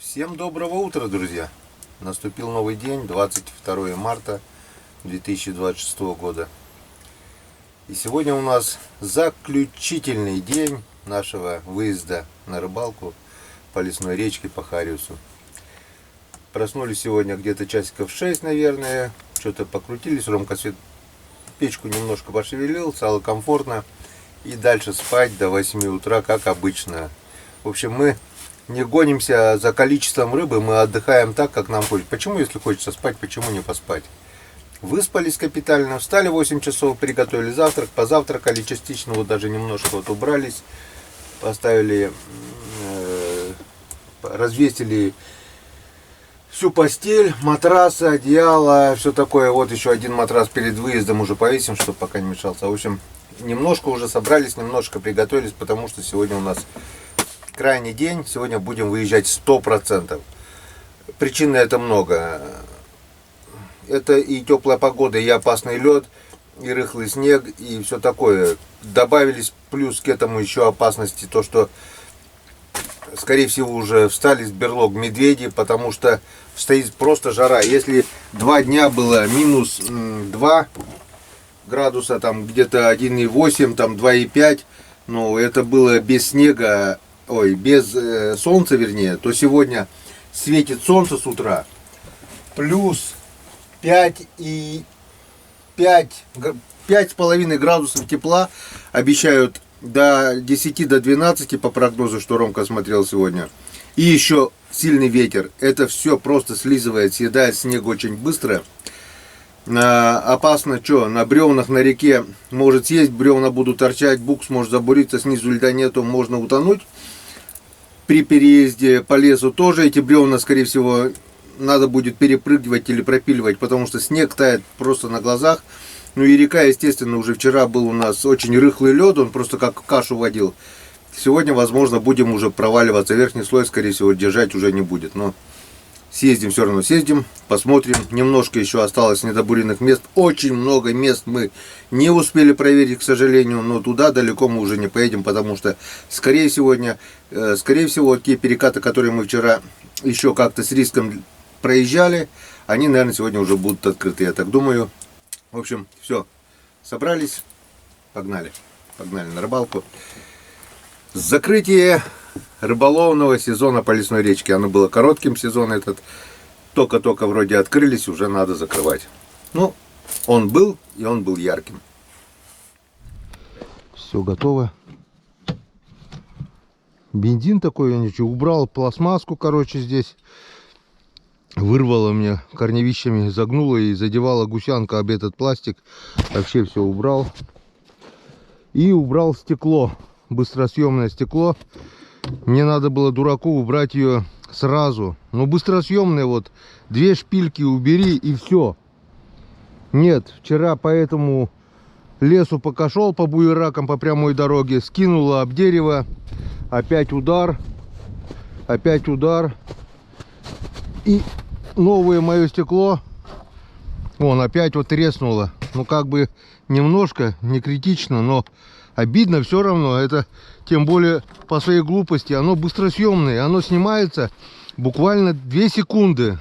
Всем доброго утра, друзья! Наступил новый день, 22 марта 2026 года. И сегодня у нас заключительный день нашего выезда на рыбалку по лесной речке по Хариусу. Проснулись сегодня где-то часиков 6, наверное. Что-то покрутились, Ромка печку немножко пошевелил, стало комфортно. И дальше спать до 8 утра, как обычно. В общем, мы не гонимся за количеством рыбы, мы отдыхаем так, как нам хочется. Почему, если хочется спать, почему не поспать? Выспались капитально, встали в 8 часов, приготовили завтрак, позавтракали частично, вот даже немножко вот убрались, поставили, развесили всю постель, матрасы, одеяло, все такое. Вот еще один матрас перед выездом уже повесим, чтобы пока не мешался. В общем, немножко уже собрались, немножко приготовились, потому что сегодня у нас крайний день, сегодня будем выезжать 100%. Причин на это много. Это и теплая погода, и опасный лед, и рыхлый снег, и все такое. Добавились плюс к этому еще опасности, то что, скорее всего, уже встали с берлог медведи, потому что стоит просто жара. Если 2 дня было минус 2 градуса, там где-то 1,8, там 2,5, но это было без снега, без солнца, вернее, то сегодня светит солнце с утра, плюс 5,5 градусов тепла, обещают до 10 до 12 по прогнозу, что Ромка смотрел сегодня. И еще сильный ветер. Это все просто слизывает, съедает снег очень быстро. Опасно, что на бревнах на реке может съесть, бревна будут торчать, букс может забуриться, снизу льда нету, можно утонуть. При переезде по лесу тоже эти бревна, скорее всего, надо будет перепрыгивать или пропиливать, потому что снег тает просто на глазах. Ну и река, естественно, уже вчера был у нас очень рыхлый лед, он просто как кашу водил. Сегодня, возможно, будем уже проваливаться, верхний слой, скорее всего, держать уже не будет. Но съездим, все равно съездим, посмотрим. Немножко еще осталось недобуренных мест. Очень много мест мы не успели проверить, к сожалению. Но туда далеко мы уже не поедем, потому что, скорее всего, те перекаты, которые мы вчера еще как-то с риском проезжали, они, наверное, сегодня уже будут открыты, я так думаю. В общем, все, собрались, погнали на рыбалку. Закрытие рыболовного сезона по лесной речке. Оно было коротким, сезон этот. Только-только вроде открылись, уже надо закрывать. Ну, он был, и он был ярким. Все готово. Бензин такой, я ничего, убрал пластмасску, короче, здесь. Вырвало мне корневищами, загнуло и задевала гусянка об этот пластик. Вообще все убрал. И убрал стекло, быстросъемное стекло. Мне надо было, дураку, убрать ее сразу. Но быстросъемные, вот 2 шпильки убери и все. Нет, вчера по этому лесу пока шел по буеракам по прямой дороге, скинуло об дерево. Опять удар. И новое мое стекло, вон опять вот треснуло. Ну как бы немножко, не критично, но обидно все равно. Это тем более по своей глупости. Оно быстросъемное, оно снимается буквально 2 секунды.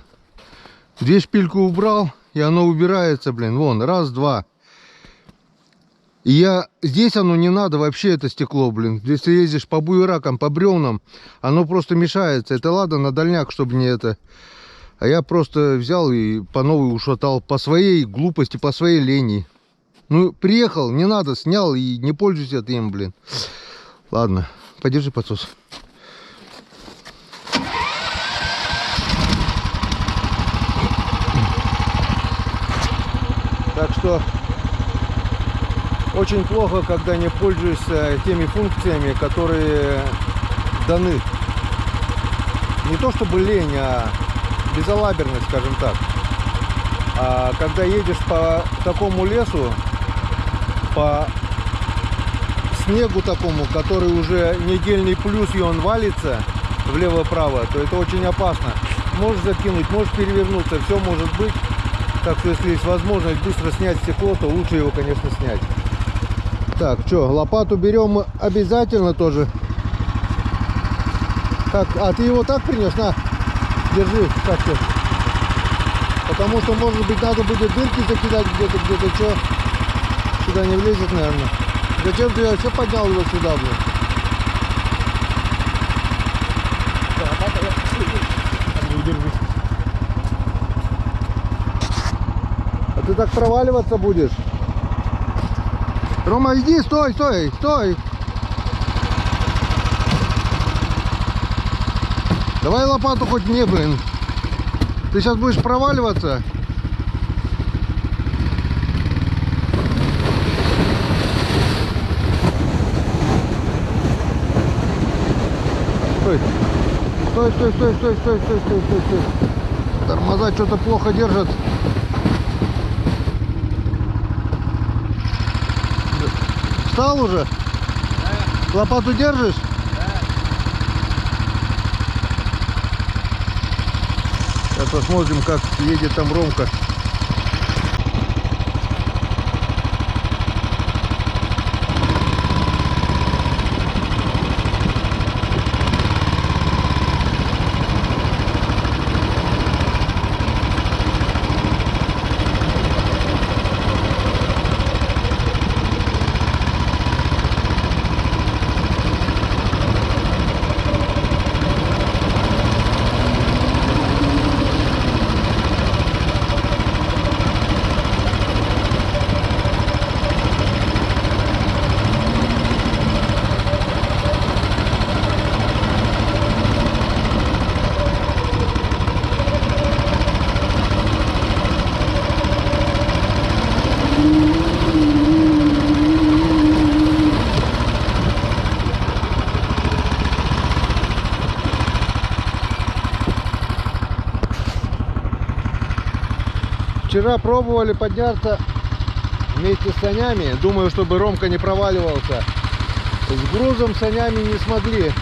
2 шпильки убрал, и оно убирается, блин. Вон, раз, два. И здесь оно не надо вообще, это стекло, блин. Если ездишь по буеракам, по бревнам, оно просто мешается. Это ладно на дальняк, чтобы не это. А я просто взял и по новой ушатал по своей глупости, по своей лени. Ну, приехал, не надо, снял и не пользуйся этим, блин. Ладно, подержи подсос. Так что очень плохо, когда не пользуешься теми функциями, которые даны. Не то чтобы лень, а безалаберность, скажем так. А когда едешь по такому лесу, по снегу такому, который уже недельный плюс, и он валится влево-право, то это очень опасно. Можешь закинуть, можешь перевернуться, все может быть. Так что, если есть возможность быстро снять стекло, то лучше его, конечно, снять. Так, что, лопату берем обязательно тоже. Так, а ты его так принес? На. Держи, Катя. Потому что, может быть, надо будет дырки закидать где-то, что. Сюда не влезет, наверное. Зачем ты вообще поднял его сюда, блин? Держи. А ты так проваливаться будешь? Рома, иди, стой, стой, стой. Давай лопату хоть мне, блин. Ты сейчас будешь проваливаться. Стой. Стой, стой, стой, стой, стой, стой, стой, стой, стой. Тормоза что-то плохо держат. Встал уже? Да. Лопату держишь? Сейчас посмотрим, как едет там Ромка. Вчера пробовали подняться вместе с санями. Думаю, чтобы Ромка не проваливался. С грузом санями не смогли.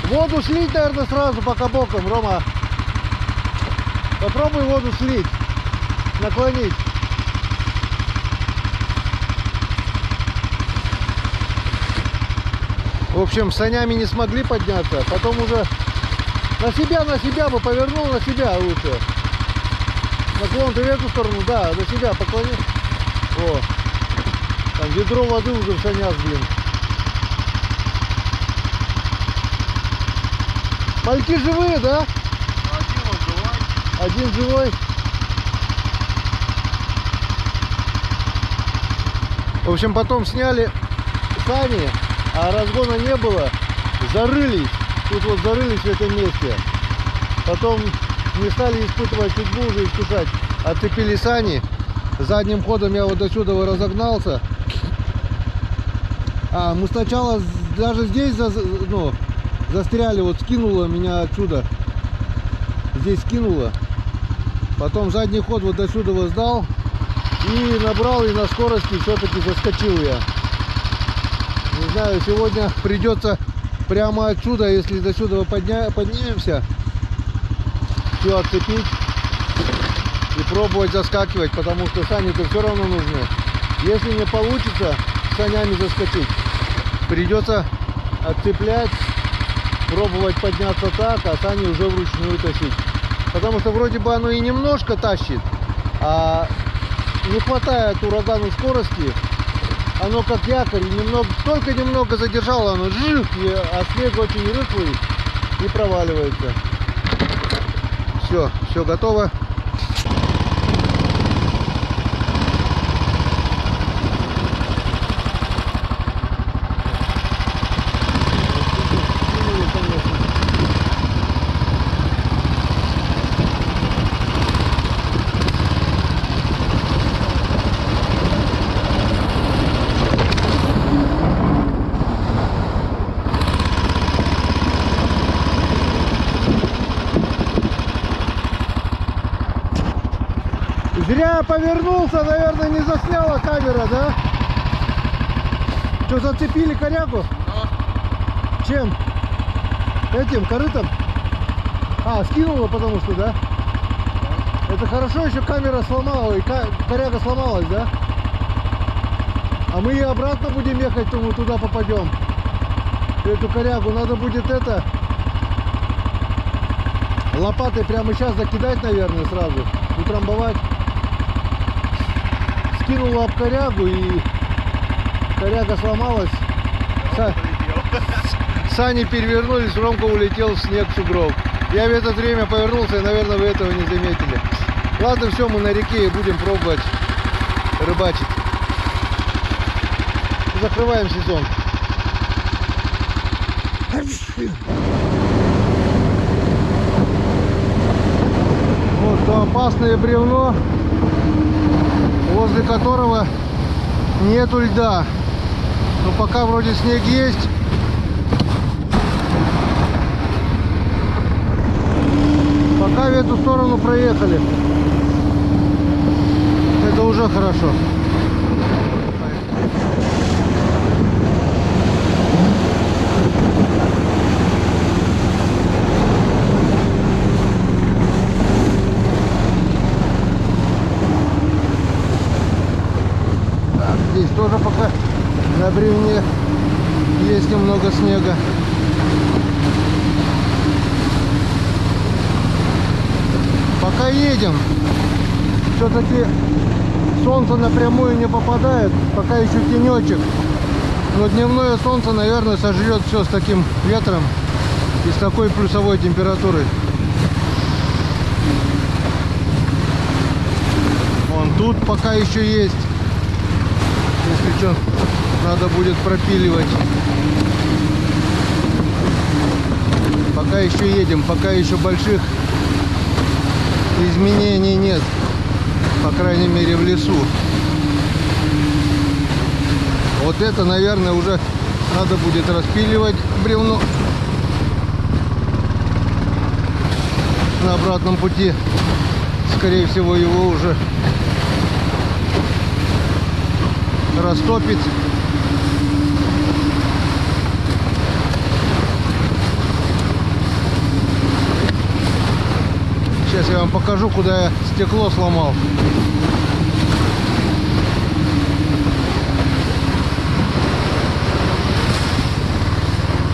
Воду слить, наверное, сразу пока боком. Рома, попробуй воду слить. Наклонить. В общем, с санями не смогли подняться. Потом уже на себя бы повернул, на себя лучше. Наклон ты в эту сторону, да, на себя поклони. О, там ведро воды уже в санях, блин. Мальки живые, да? Один живой. В общем, потом сняли сани, а разгона не было. Зарылись. Тут вот зарылись в этом месте. Потом не стали испытывать судьбу, уже искушать. Отцепили сани. Задним ходом я вот до сюда разогнался. Мы сначала даже здесь застряли, вот скинуло меня отсюда. Здесь скинуло. Потом задний ход вот до сюда сдал. И набрал, и на скорости все-таки заскочил я. Не знаю, сегодня придется прямо отсюда, если до сюда поднимемся, все отцепить и пробовать заскакивать, потому что сани-то все равно нужны. Если не получится санями заскочить, придется отцеплять, пробовать подняться так, а сани уже вручную тащить. Потому что вроде бы оно и немножко тащит, а не хватает урагану скорости. Оно как якорь, только немного задержало, оно жив, а снег очень рыхлый и проваливается. Все готово. Зря повернулся, наверное, не засняла камера, да? Что, зацепили корягу? Да. Чем? Этим корытом? Скинула, потому что, да? Это хорошо, еще камера сломала, и коряга сломалась, да? А мы и обратно будем ехать, то мы туда попадем. Эту корягу надо будет Лопатой прямо сейчас закидать, наверное, сразу. Утрамбовать. Скинул об корягу, и коряга сломалась. Сани перевернулись, Ромка улетел в снег, в сугроб. Я в это время повернулся, и, наверное, вы этого не заметили. Ладно, все, мы на реке и будем пробовать рыбачить. Закрываем сезон. Вот то опасное бревно, возле которого нету льда. Но пока вроде снег есть. Пока в эту сторону проехали. Это уже хорошо. Так, здесь тоже пока на бревне есть немного снега. Пока едем. Все-таки солнце напрямую не попадает. Пока еще тенечек. Но дневное солнце, наверное, сожрет все с таким ветром и с такой плюсовой температурой. Вон тут пока еще есть. Если что, надо будет пропиливать. Пока еще едем, пока еще больших изменений нет, по крайней мере в лесу. Вот это, наверное, уже надо будет распиливать бревно на обратном пути. Скорее всего, его уже растопит. Сейчас я вам покажу, куда я стекло сломал.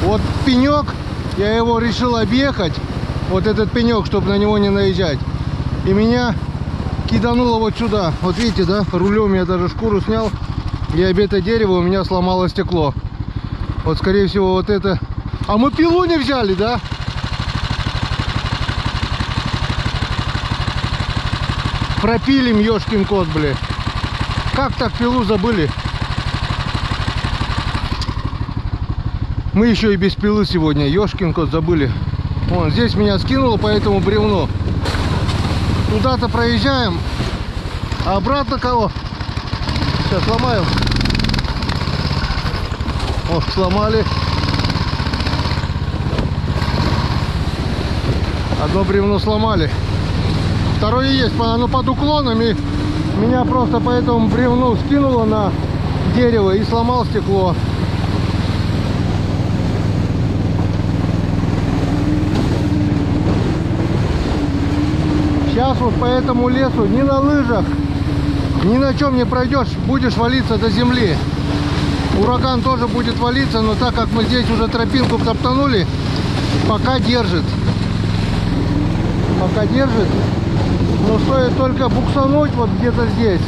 Вот пенек, я его решил объехать, вот этот пенек, чтобы на него не наезжать. И меня кидануло вот сюда. Вот видите, да, рулем я даже шкуру снял, и об это дерево у меня сломало стекло. Вот, скорее всего, вот это. А мы пилу не взяли, да? Пропилим, ёшкин кот, блин. Как так пилу забыли? Мы еще и без пилы сегодня. Ёшкин кот, забыли. Вон, здесь меня скинуло по этому бревну. Туда-то проезжаем. А обратно кого? Сейчас сломаем. О, сломали. Одно бревно сломали. Второе есть, оно под уклоном, и меня просто по этому бревну скинуло на дерево и сломал стекло. Сейчас вот по этому лесу ни на лыжах, ни на чем не пройдешь, будешь валиться до земли. Ураган тоже будет валиться, но так как мы здесь уже тропинку топтанули, пока держит. Пока держит. Но стоит только буксануть вот где-то здесь,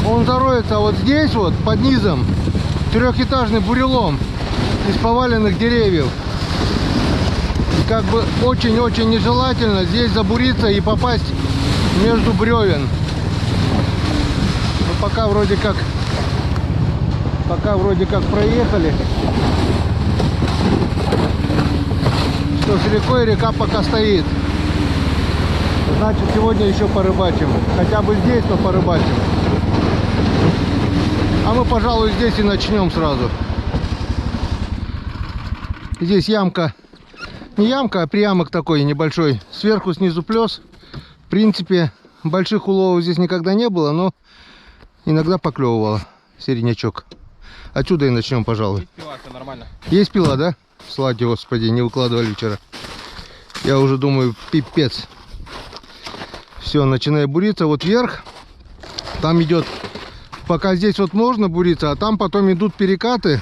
он зароется вот здесь вот, под низом, трехэтажный бурелом из поваленных деревьев. И как бы очень-очень нежелательно здесь забуриться и попасть между бревен. Но пока вроде как проехали. Что с рекой, река пока стоит. Значит, сегодня еще порыбачим. Хотя бы здесь, но порыбачим. А мы, пожалуй, здесь и начнем сразу. Здесь ямка. Не ямка, а приямок такой небольшой. Сверху, снизу плес. В принципе, больших уловов здесь никогда не было, но иногда поклевывало середнячок. Отсюда и начнем, пожалуй. Есть пила, все нормально. Есть пила, да? Слава тебе, Господи, не выкладывали вчера. Я уже думаю, пипец. Все, начинаю буриться вот вверх. Там идет, пока здесь вот можно буриться, а там потом идут перекаты.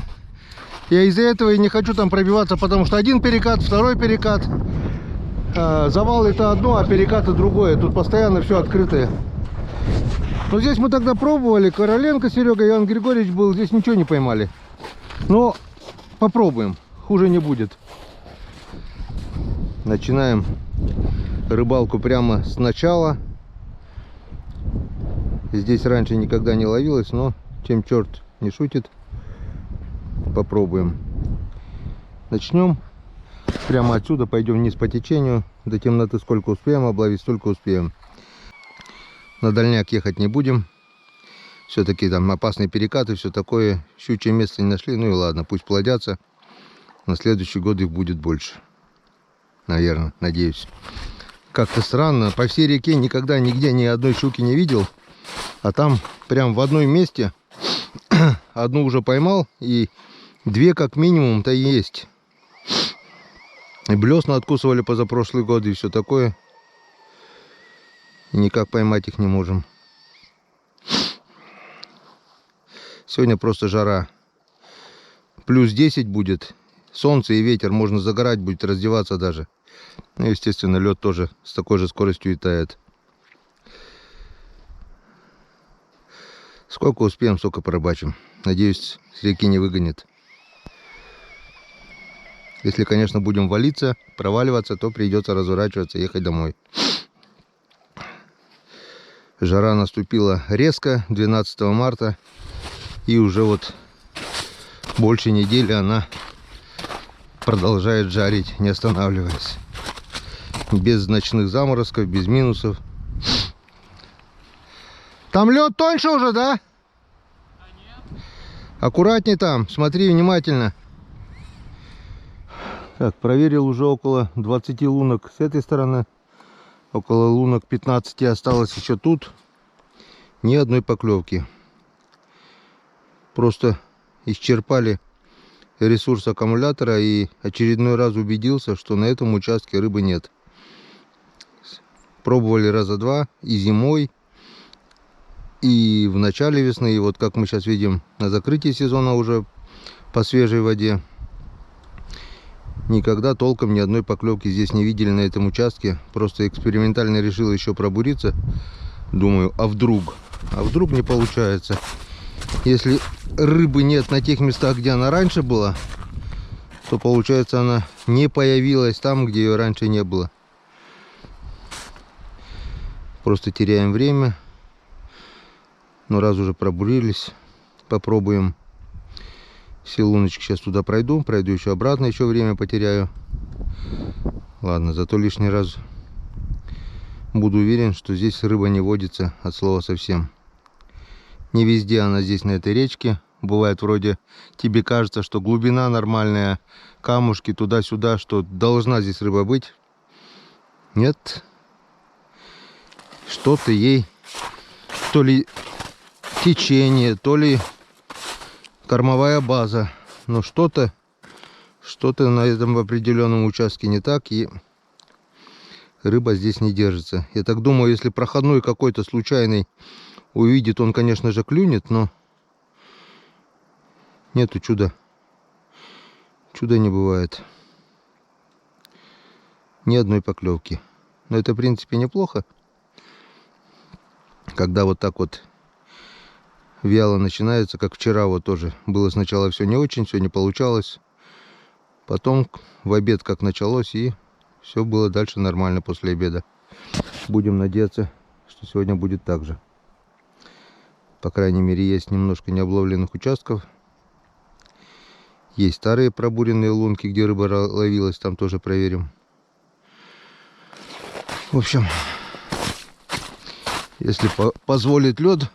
Я из-за этого и не хочу там пробиваться, потому что один перекат, второй перекат. Завал это одно, а перекаты другое. Тут постоянно все открытое. Но здесь мы тогда пробовали. Короленко, Серега, Иван Григорьевич был. Здесь ничего не поймали. Но попробуем. Хуже не будет. Начинаем рыбалку прямо с начала. Здесь раньше никогда не ловилось, но чем черт не шутит. Попробуем. Начнем. Прямо отсюда пойдем вниз по течению. До темноты сколько успеем обловить, столько успеем. На дальняк ехать не будем. Все-таки там опасные перекаты, все такое. Щучье место не нашли. Ну и ладно, пусть плодятся. На следующий год их будет больше. Наверное, надеюсь. Как-то странно. По всей реке никогда нигде ни одной щуки не видел. А там прям в одном месте одну уже поймал. И две как минимум-то есть. И блесна откусывали позапрошлые годы и все такое. И никак поймать их не можем. Сегодня просто жара. Плюс 10 будет. Солнце и ветер. Можно загорать будет, раздеваться даже. Ну, естественно, лед тоже с такой же скоростью и тает. Сколько успеем, столько порыбачим. Надеюсь, с реки не выгонит. Если, конечно, будем валиться, проваливаться, то придется разворачиваться и ехать домой. Жара наступила резко 12 марта. И уже вот больше недели она продолжает жарить, не останавливаясь. Без ночных заморозков, без минусов. Там лед тоньше уже, да? Да нет. Аккуратней там, смотри внимательно. Так, проверил уже около 20 лунок с этой стороны. Около лунок 15 осталось еще тут. Ни одной поклевки. Просто исчерпали ресурс аккумулятора и очередной раз убедился, что на этом участке рыбы нет. Пробовали раза два и зимой, и в начале весны, и вот как мы сейчас видим на закрытии сезона уже по свежей воде. Никогда толком ни одной поклевки здесь не видели на этом участке. Просто экспериментально решил еще пробуриться. Думаю, а вдруг не получается. Если рыбы нет на тех местах, где она раньше была, то получается она не появилась там, где ее раньше не было. Просто теряем время. Но раз уже пробурились, попробуем. Все луночки сейчас туда пройду еще обратно, еще время потеряю. Ладно, зато лишний раз буду уверен, что здесь рыба не водится от слова совсем. Не везде она здесь на этой речке. Бывает вроде тебе кажется, что глубина нормальная, камушки туда-сюда, что должна здесь рыба быть. Нет. Что-то ей, то ли течение, то ли кормовая база. Но что-то на этом определенном участке не так, и рыба здесь не держится. Я так думаю, если проходной какой-то случайный увидит, он, конечно же, клюнет, но нету чуда. Чуда не бывает. Ни одной поклевки. Но это, в принципе, неплохо. Когда вот так вот вяло начинается, как вчера вот тоже. Было сначала все не очень, все не получалось. Потом в обед как началось, и все было дальше нормально после обеда. Будем надеяться, что сегодня будет так же. По крайней мере, есть немножко необловленных участков. Есть старые пробуренные лунки, где рыба ловилась, там тоже проверим. В общем, если позволит лед,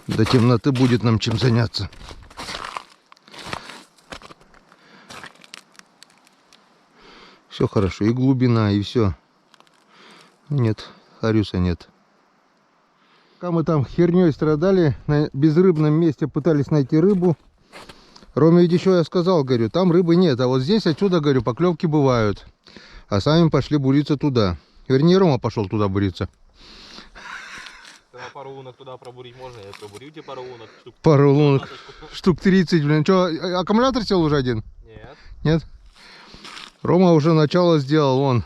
до темноты будет нам чем заняться. Все хорошо, и глубина, и все. Нет, хариуса нет. Пока мы там херней страдали, на безрыбном месте пытались найти рыбу. Роме ведь еще я сказал, говорю, там рыбы нет, а вот здесь отсюда, говорю, поклевки бывают. А сами пошли буриться туда. Вернее, Рома пошел туда буриться. Пару лунок туда пробурить можно, я пробурил тебе пару лунок. Пару лунок, штук 30, блин. Что, аккумулятор сел уже один? Нет. Нет? Рома уже начало сделал. Вон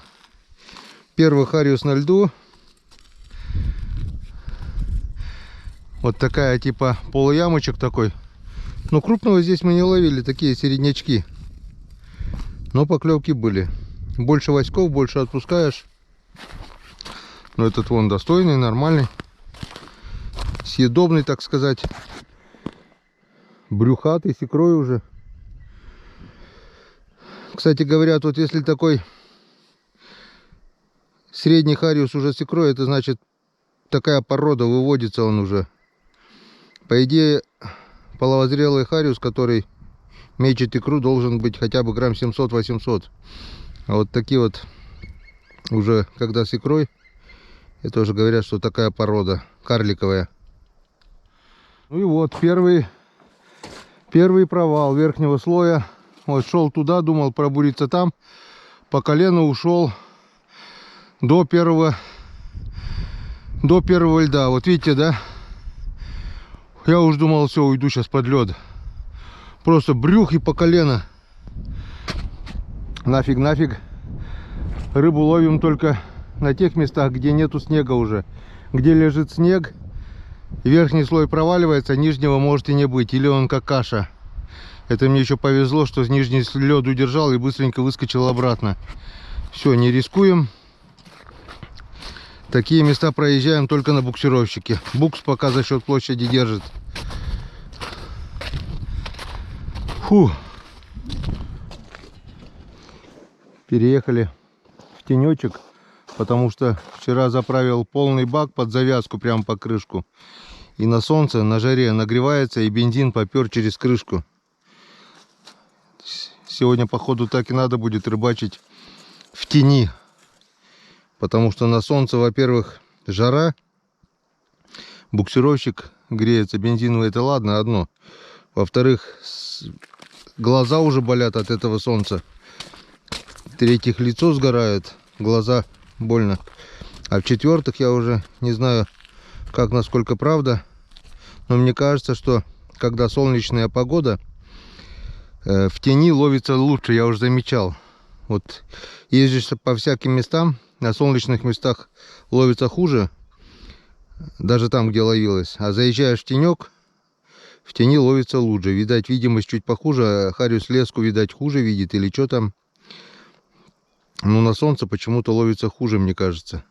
первый хариус на льду. Вот такая типа полуямочек такой. Но крупного здесь мы не ловили, такие середнячки. Но поклевки были. Больше васьков, больше отпускаешь. Но этот вон достойный, нормальный. Съедобный, так сказать. Брюхатый, с икрой уже. Кстати, говорят, вот если такой средний хариус уже с икрой, это значит такая порода, выводится он уже. По идее, половозрелый хариус, который мечет икру, должен быть хотя бы грамм 700-800. А вот такие вот уже, когда с икрой, это уже говорят, что такая порода карликовая. Ну и вот первый провал верхнего слоя. Вот шел туда, думал пробуриться там. По колено ушел до первого льда. Вот видите, да? Я уж думал, все, уйду сейчас под лед. Просто брюх и по колено. Нафиг. Рыбу ловим только на тех местах, где нету снега уже. Где лежит снег, верхний слой проваливается, нижнего может и не быть. Или он как каша. Это мне еще повезло, что нижний лед удержал и быстренько выскочил обратно. Все, не рискуем. Такие места проезжаем только на буксировщике. Букс пока за счет площади держит. Фу. Переехали в тенечек, потому что вчера заправил полный бак под завязку прямо по крышку. И на солнце, на жаре нагревается, и бензин попер через крышку. Сегодня, походу, так и надо будет рыбачить в тени. Потому что на солнце, во-первых, жара. Буксировщик греется, бензиновый это ладно, одно. Во-вторых, глаза уже болят от этого солнца. В-третьих, лицо сгорает, глаза больно. А в-четвертых, я уже не знаю, как насколько правда. Но мне кажется, что когда солнечная погода, в тени ловится лучше, я уже замечал. Вот ездишь по всяким местам, на солнечных местах ловится хуже, даже там, где ловилось. А заезжаешь в тенек, в тени ловится лучше. Видать, видимость чуть похуже, хариус леску, видать, хуже видит или что там. Но на солнце почему-то ловится хуже, мне кажется.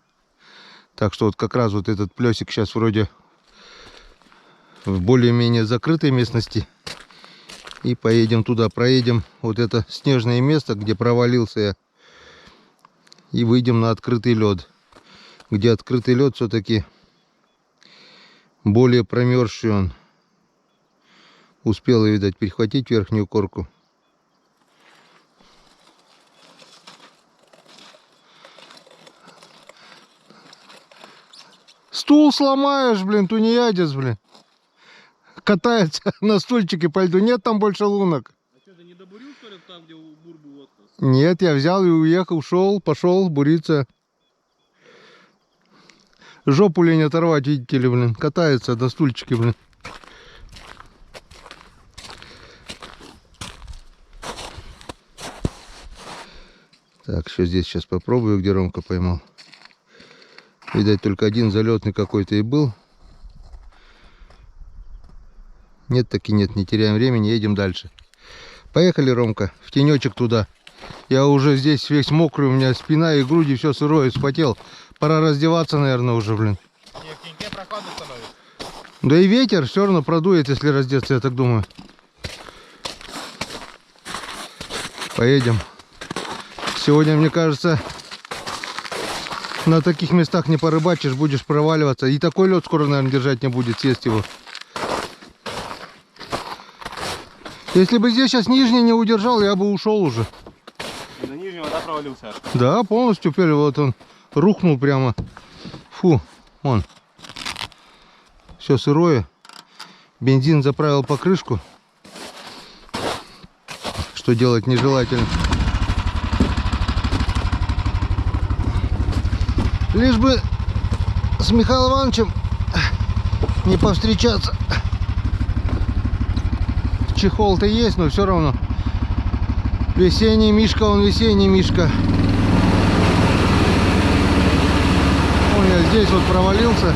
Так что вот как раз вот этот плесик сейчас вроде в более-менее закрытой местности. И поедем туда, проедем вот это снежное место, где провалился я. И выйдем на открытый лед. Где открытый лед все-таки более промерзший он. Успел, видать, перехватить верхнюю корку. Стул сломаешь, блин, тунеядец, блин. Катается на стульчике по льду. Нет там больше лунок. А что, ты не добурил, что ли, там, где у бурбы водка? Нет, я взял и уехал, пошел буриться. Жопу лень оторвать, видите ли, блин. Катается на стульчике, блин. Так, что здесь сейчас попробую, где Ромка поймал. Видать, только один залетный какой-то и был. Нет, таки нет, не теряем времени, едем дальше. Поехали, Ромка, в тенечек туда. Я уже здесь весь мокрый, у меня спина и груди, все сырое, вспотел. Пора раздеваться, наверное, уже, блин. Не, в теньке прохладно становится. Да и ветер все равно продует, если раздеться, я так думаю. Поедем. Сегодня, мне кажется, на таких местах не порыбачишь, будешь проваливаться. И такой лед скоро, наверное, держать не будет, съесть его. Если бы здесь сейчас нижний не удержал, я бы ушел уже. На нижнем вода провалился. Да, полностью теперь вот он рухнул прямо. Фу, вон. Все сырое. Бензин заправил покрышку. Что делать нежелательно. Лишь бы с Михаилом Ивановичем не повстречаться. Чехол-то есть, но все равно Весенний мишка, он весенний мишка. Он я здесь вот провалился. Он.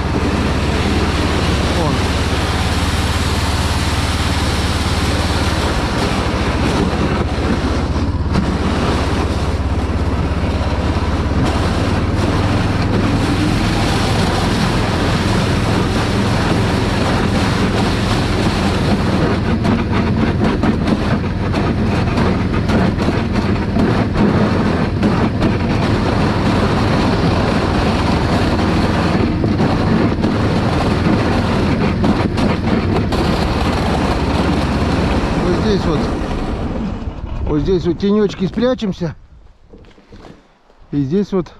Вот здесь вот тенечки спрячемся. И здесь вот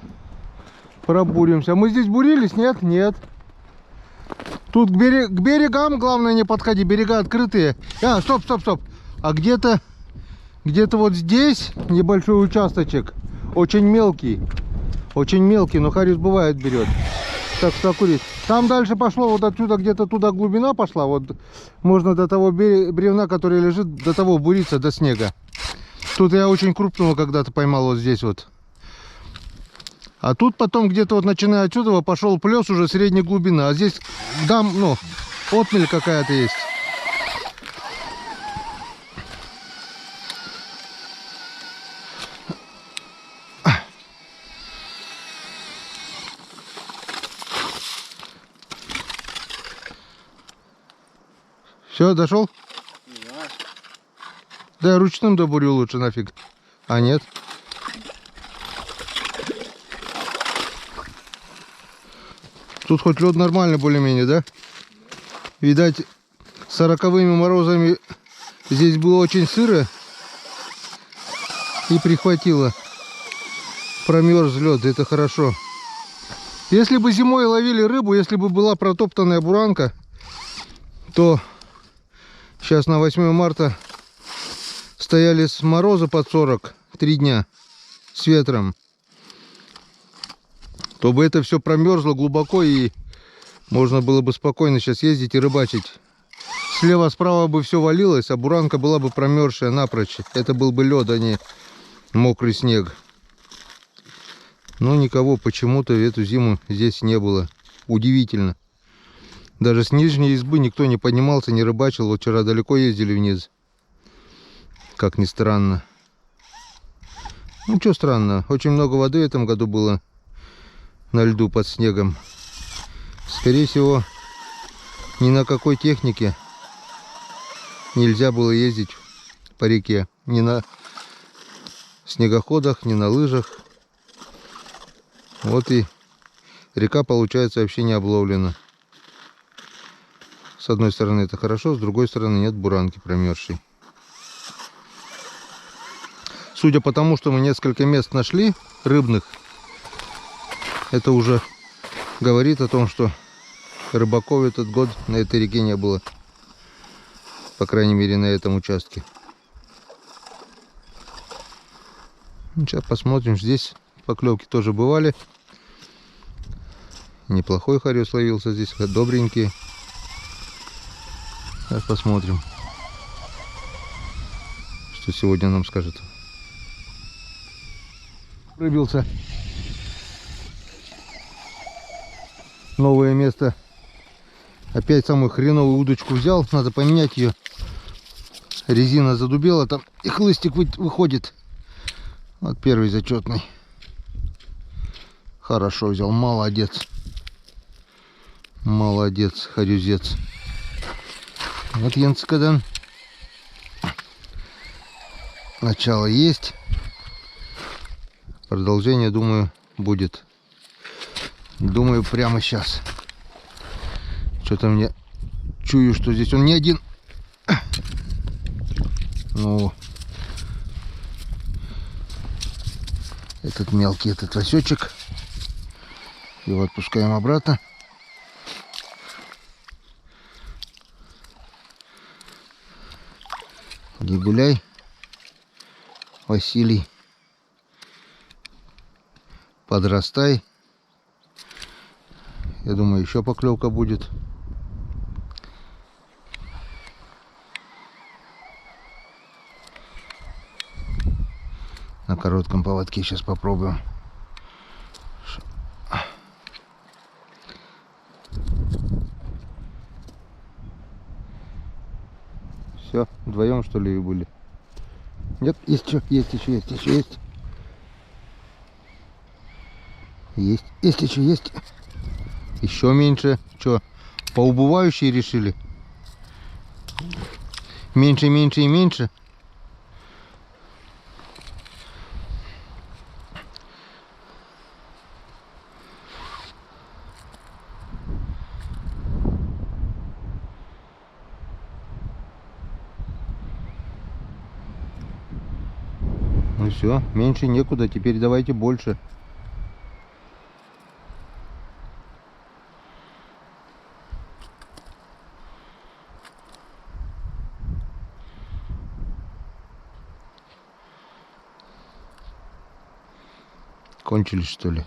пробуримся. Мы здесь бурились? Нет? Нет. Тут к берегам главное не подходи. Берега открытые. Стоп. А где-то вот здесь небольшой участочек. Очень мелкий. Очень мелкий, но Хариус бывает берет. Так что аккурит. Там дальше пошло, вот отсюда где-то туда глубина пошла. Вот можно до того бревна, который лежит, до того буриться, до снега. Тут я очень крупного когда-то поймал вот здесь вот. А тут потом где-то вот начиная отсюда пошел плес уже средней глубины. А здесь отмель какая-то есть. Все, дошел? Да, ручным добурю лучше нафиг. А нет. Тут хоть лед нормально более-менее, да? Видать, 40-ми морозами здесь было очень сыро. И прихватило. Промерз лед, это хорошо. Если бы зимой ловили рыбу, если бы была протоптанная буранка, то сейчас на 8 марта стояли с мороза под 40 3 дня с ветром, то бы это все промерзло глубоко и можно было бы спокойно сейчас ездить и рыбачить. Слева, справа бы все валилось, а буранка была бы промерзшая напрочь. Это был бы лед, а не мокрый снег. Но никого почему-то эту зиму здесь не было. Удивительно. Даже с нижней избы никто не поднимался, не рыбачил. Вот вчера далеко ездили вниз. Как ни странно. Ну, что странно. Очень много воды в этом году было на льду под снегом. Скорее всего, ни на какой технике нельзя было ездить по реке. Ни на снегоходах, ни на лыжах. Вот и река, получается, вообще не обловлена. С одной стороны это хорошо, с другой стороны нет буранки промерзшей. Судя по тому, что мы несколько мест нашли рыбных, это уже говорит о том, что рыбаков этот год на этой реке не было. По крайней мере, на этом участке. Сейчас посмотрим. Здесь поклевки тоже бывали. Неплохой хариус ловился здесь, добренький. Сейчас посмотрим, что сегодня нам скажет. Рыбился. Новое место. Опять самую хреновую удочку взял. Надо поменять ее. Резина задубела там и хлыстик выходит. Вот первый зачетный. Хорошо взял. Молодец. Молодец, харюзец. Вот Янцкадан. Начало есть. Продолжение, думаю, будет. Думаю, прямо сейчас. Что-то мне чую, что здесь он не один. Ну, этот мелкий, этот лосечек. Его отпускаем обратно. Не гуляй, Василий. Подрастай. Я думаю, еще поклевка будет. коротком поводке сейчас попробуем. Все, вдвоем что ли и были? Нет, есть что, есть еще, есть еще, есть. Есть еще, есть. Еще меньше. Что, поубывающие решили? Меньше, меньше и меньше. Ну все, меньше некуда, теперь давайте больше. Кончились, что ли?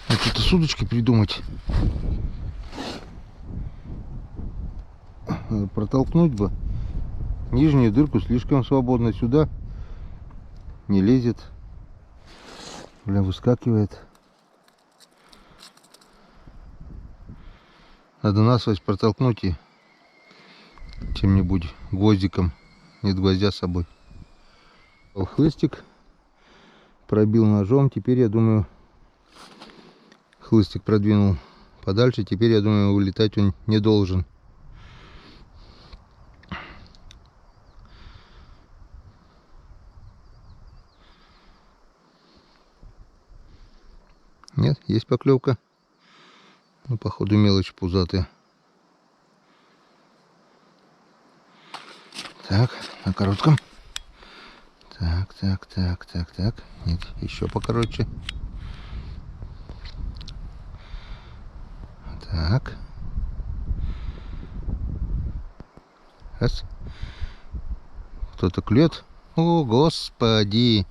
Какие-то судочки придумать. Протолкнуть бы. Нижнюю дырку слишком свободно. Сюда не лезет. Бля, выскакивает. Надо насвость протолкнуть и чем-нибудь гвоздиком. Нет гвоздя с собой. Хлыстик пробил ножом. Теперь я думаю, хлыстик продвинул подальше. Теперь я думаю, улетать он не должен. Нет, есть поклевка. Ну, походу, мелочь пузатая. Так, на коротком. Так. Нет, еще покороче. Так. Раз. Кто-то клюет. О, господи.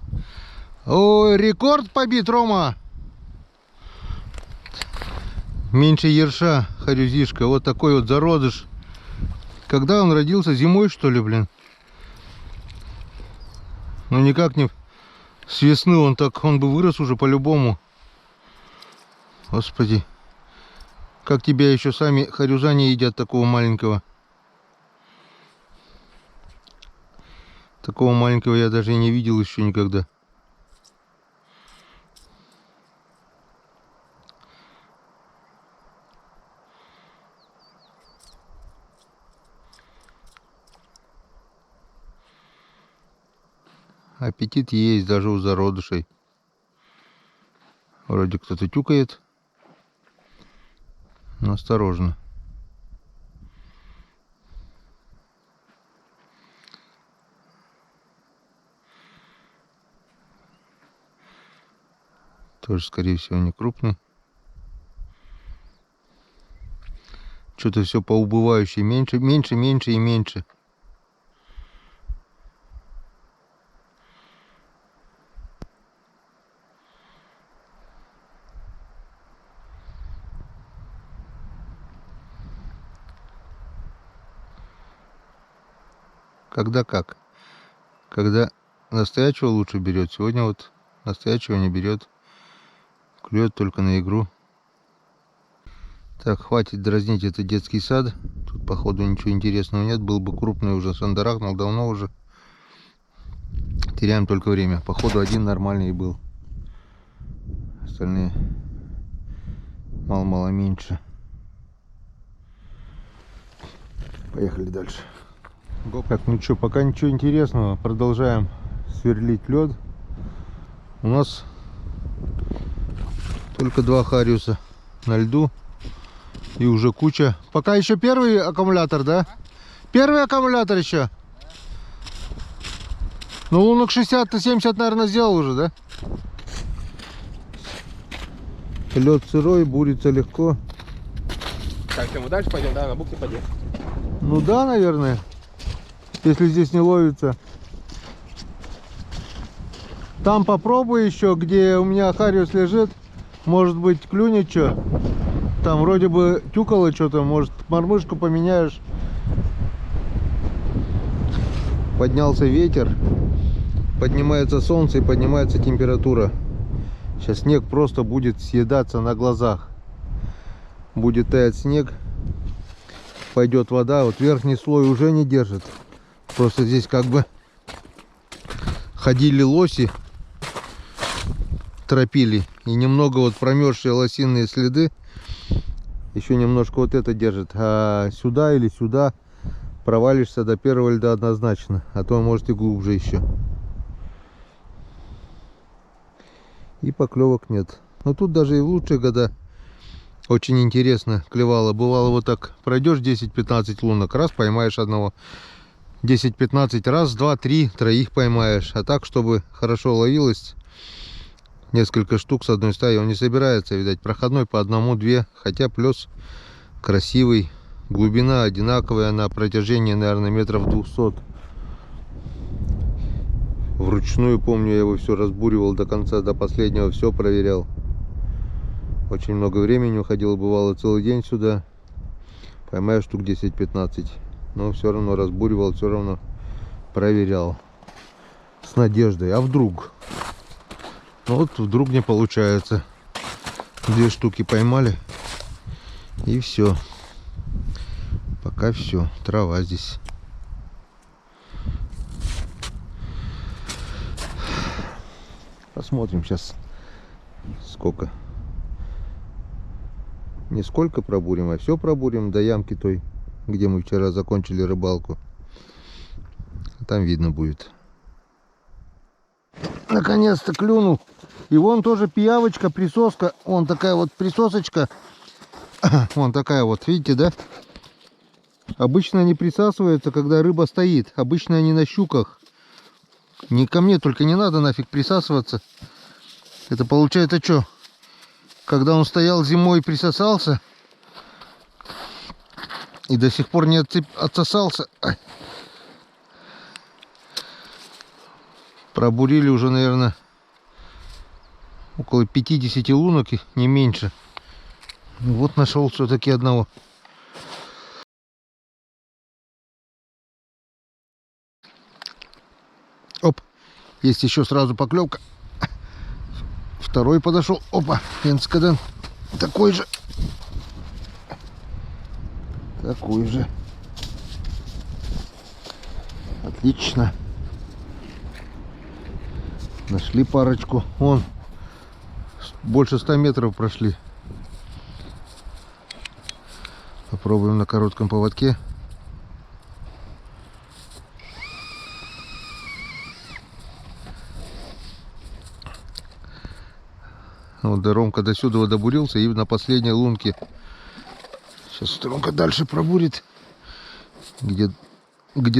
Ой, рекорд побит, Рома. Меньше ерша, харюзишка. Вот такой вот зародыш. Когда он родился? Зимой, что ли, блин? Ну никак не с весны. Он бы вырос уже по-любому. Господи. Как тебя еще сами харюзане едят такого маленького? Такого маленького я даже и не видел еще никогда. Аппетит есть даже у зародышей. Вроде кто-то тюкает. Но осторожно. Тоже, скорее всего, не крупный. Что-то все поубывающее. Меньше и меньше. Когда как? Когда настоящего лучше берет. Сегодня вот настоящего не берет. Клюет только на игру. Так, хватит дразнить, это детский сад. Тут, походу, ничего интересного нет. Был бы крупный, уже сандарахнул давно уже. Теряем только время. Походу, один нормальный был. Остальные мало-мало меньше. Поехали дальше. Так, ну что, пока ничего интересного. Продолжаем сверлить лед. У нас только 2 хариуса на льду. И уже куча. Пока еще первый аккумулятор, да? Первый аккумулятор еще. Ну, лунок 60-70, наверное, сделал уже, да? Лед сырой, бурится легко. Так, что мы дальше пойдем, да, на бухте пойдем. Ну да, наверное. Если здесь не ловится. Там попробуй еще, где у меня хариус лежит. Может быть, клюнет что. Там вроде бы тюкало что-то, может мормышку поменяешь. Поднялся ветер, поднимается солнце и поднимается температура. Сейчас снег просто будет съедаться на глазах. Будет таять снег, пойдет вода, вот верхний слой уже не держит. Просто здесь как бы ходили лоси, тропили, и немного вот промерзшие лосиные следы. Еще немножко вот это держит. А сюда или сюда провалишься до первого льда однозначно. А то может и глубже еще. И поклевок нет. Но тут даже и в лучшие года очень интересно клевало. Бывало вот так, пройдешь 10-15 лунок, раз поймаешь одного. 10-15 раз, 2-3, троих поймаешь. А так, чтобы хорошо ловилось, несколько штук с одной стаи, он не собирается, видать, проходной по одному-две, хотя плес красивый, глубина одинаковая на протяжении, наверное, метров 200. Вручную, помню, я его все разбуривал до конца, до последнего, все проверял. Очень много времени уходило, бывало целый день сюда, поймаю штук 10-15, но все равно разбуривал, все равно проверял с надеждой, а вдруг? Ну вот вдруг не получается. 2 штуки поймали. И все. Пока все. Трава здесь. Посмотрим сейчас, сколько. Не сколько пробурим, а все пробурим до ямки той, где мы вчера закончили рыбалку. Там видно будет. Наконец-то клюнул. И вон тоже пиявочка, присоска. Вон такая вот присосочка. Вон такая вот, видите, да? Обычно они присасываются, когда рыба стоит. Обычно они на щуках. Не ко мне, только не надо нафиг присасываться. Это получается что? Когда он стоял зимой и присосался, и до сих пор не отсосался. Пробурили уже, наверное, около 50 лунок, не меньше. Вот нашел все-таки одного. Оп, есть еще сразу поклевка. Второй подошел. Опа, Энскаден. Такой же. Такой же. Отлично. Нашли парочку. Вон. Больше 100 метров прошли. Попробуем на коротком поводке. Вот Ромка до сюда добурился и на последней лунке. Сейчас Ромка дальше пробурит. Где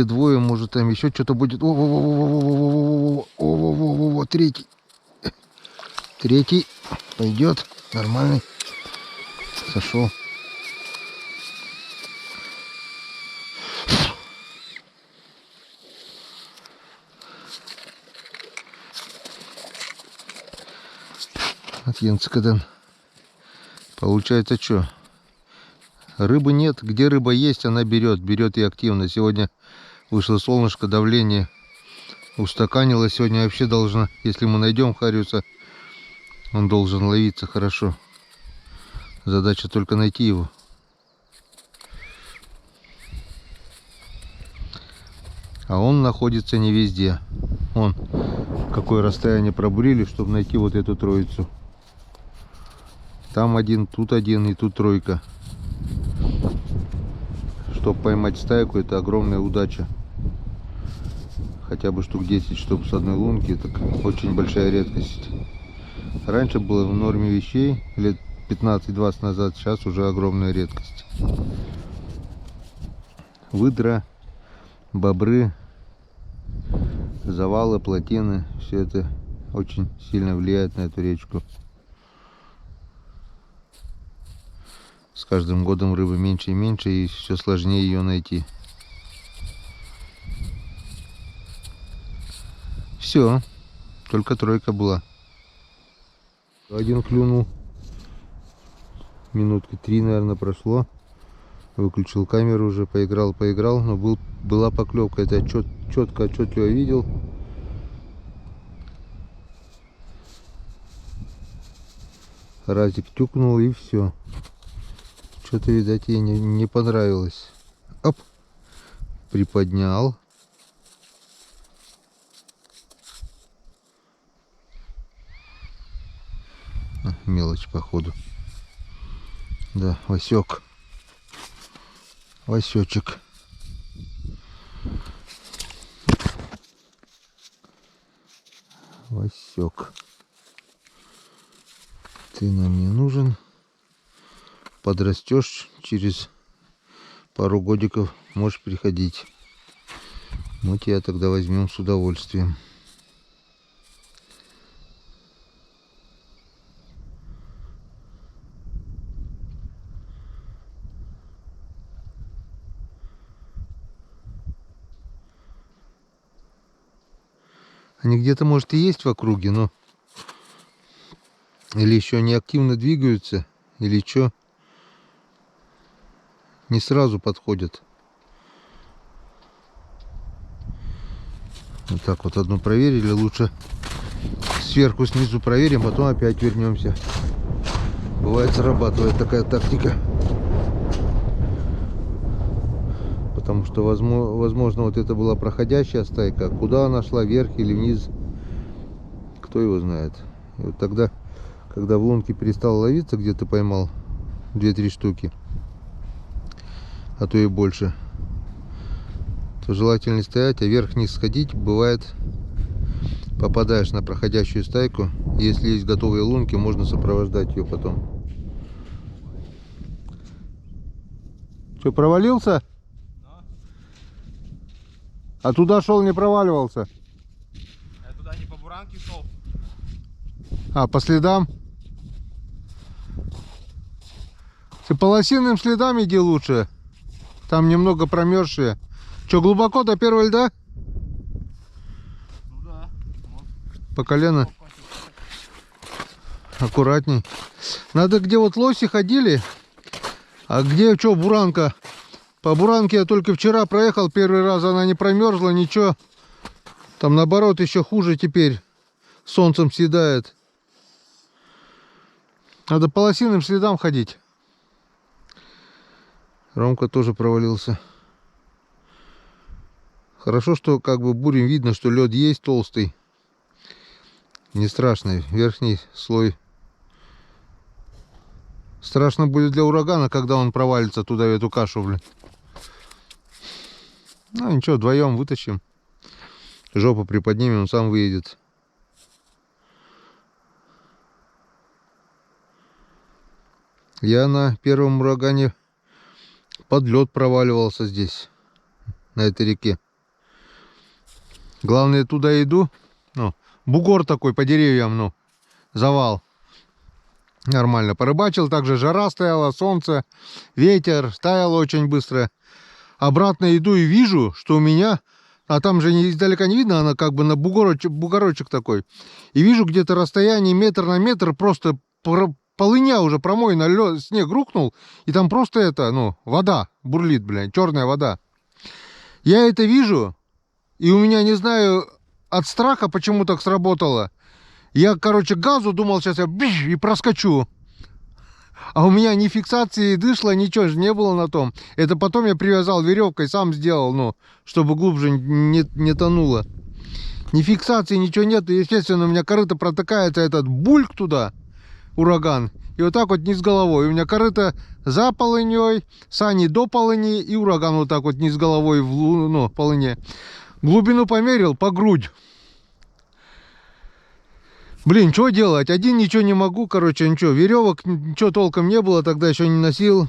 двое, может там еще что-то будет. О, третий. Третий. Пойдет. Нормальный. Сошел. От Енскаден. Получается что? Рыбы нет. Где рыба есть, она берет. Берет и активно. Сегодня вышло солнышко, давление устаканилось. Сегодня вообще должно, если мы найдем хариуса, он должен ловиться хорошо. Задача только найти его. А он находится не везде. Вон, какое расстояние пробурили, чтобы найти вот эту троицу. Там один, тут один и тут тройка. Чтобы поймать стайку, это огромная удача. Хотя бы штук 10, чтобы с одной лунки, это очень большая редкость. Раньше было в норме вещей, лет 15-20 назад, сейчас уже огромная редкость. Выдра, бобры, завалы, плотины, все это очень сильно влияет на эту речку. С каждым годом рыбы меньше и меньше, и все сложнее ее найти. Все, только тройка была. Один клюнул минутки 3, наверное, прошло. Выключил камеру уже, поиграл, но была поклевка, это я четко, отчетливо видел. Разик тюкнул и все. Что-то, видать, ей не понравилось. Оп! Приподнял. Мелочь, походу. Да, Васек. Васечек. Васек. Ты нам не нужен. Подрастешь, через пару годиков можешь приходить. Мы тебя тогда возьмем с удовольствием. Они где-то, может, и есть в округе, но или еще не активно двигаются, или что, не сразу подходят. Вот так вот одну проверили, лучше сверху, снизу проверим, потом опять вернемся. Бывает, срабатывает такая тактика. Потому что, возможно, вот это была проходящая стайка. Куда она шла, вверх или вниз, кто его знает. И вот тогда, когда в лунке перестал ловиться, где ты поймал 2-3 штуки, а то и больше, то желательно стоять, а вверх-вниз сходить. Бывает, попадаешь на проходящую стайку. Если есть готовые лунки, можно сопровождать ее потом. Что, провалился? А туда шел, не проваливался? Я туда не по буранке шел. А, по следам? Ты по лосиным следам иди лучше. Там немного промерзшие. Че, глубоко до первого льда? Ну да. Вот. По колено? Аккуратней. Надо, где вот лоси ходили, а где, что, буранка? По буранке я только вчера проехал первый раз, она не промерзла, ничего. Там наоборот еще хуже теперь. Солнцем съедает. Надо по лосиным следам ходить. Ромка тоже провалился. Хорошо, что как бы бурим видно, что лед есть толстый. Не страшный. Верхний слой. Страшно будет для урагана, когда он провалится туда, в эту кашу, блин. Ну ничего, вдвоем вытащим. Жопу приподнимем, он сам выедет. Я на первом урагане под лед проваливался здесь, на этой реке. Главное, туда иду. Ну, бугор такой по деревьям, ну, завал. Нормально порыбачил, также жара стояла, солнце, ветер, таяло очень быстро. Обратно иду и вижу, что у меня, а там же издалека не видно, она как бы на бугорочек такой. И вижу где-то расстояние метр на метр, просто полыня уже промой, лед, снег рухнул, и там просто это, ну, вода бурлит, блядь, черная вода. Я это вижу, и у меня, не знаю, от страха почему так сработало. Я, короче, газу думал, сейчас я и проскочу. А у меня ни фиксации дышла, ничего же не было на том. Это потом я привязал веревкой, сам сделал, ну, чтобы глубже не тонуло. Ни фиксации, ничего нет. И, естественно, у меня корыто протыкается, этот бульк туда, ураган. И вот так вот вниз головой. У меня корыто за полыней, сани до полыни, и ураган вот так вот вниз головой в ну, полыне. Глубину померил по грудь. Блин, что делать? Один ничего не могу, короче, ничего. Веревок ничего толком не было, тогда еще не носил.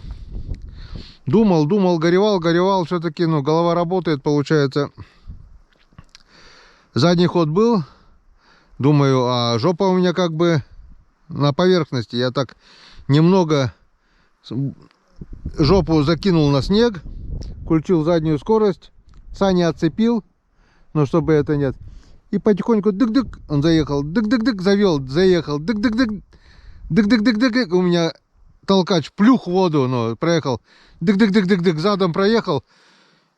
Думал, горевал. Все-таки, ну, голова работает, получается. Задний ход был. Думаю, а жопа у меня как бы на поверхности. Я так немного жопу закинул на снег. Включил заднюю скорость. Сани отцепил. Но чтобы это нет. И потихоньку дык-дык, он заехал, дык-дык-дык, завел, заехал, дык-дык-дык, дык-дык-дык-дык. У меня толкач, плюх в воду, ну, проехал, дык-дык-дык-дык-дык, задом проехал,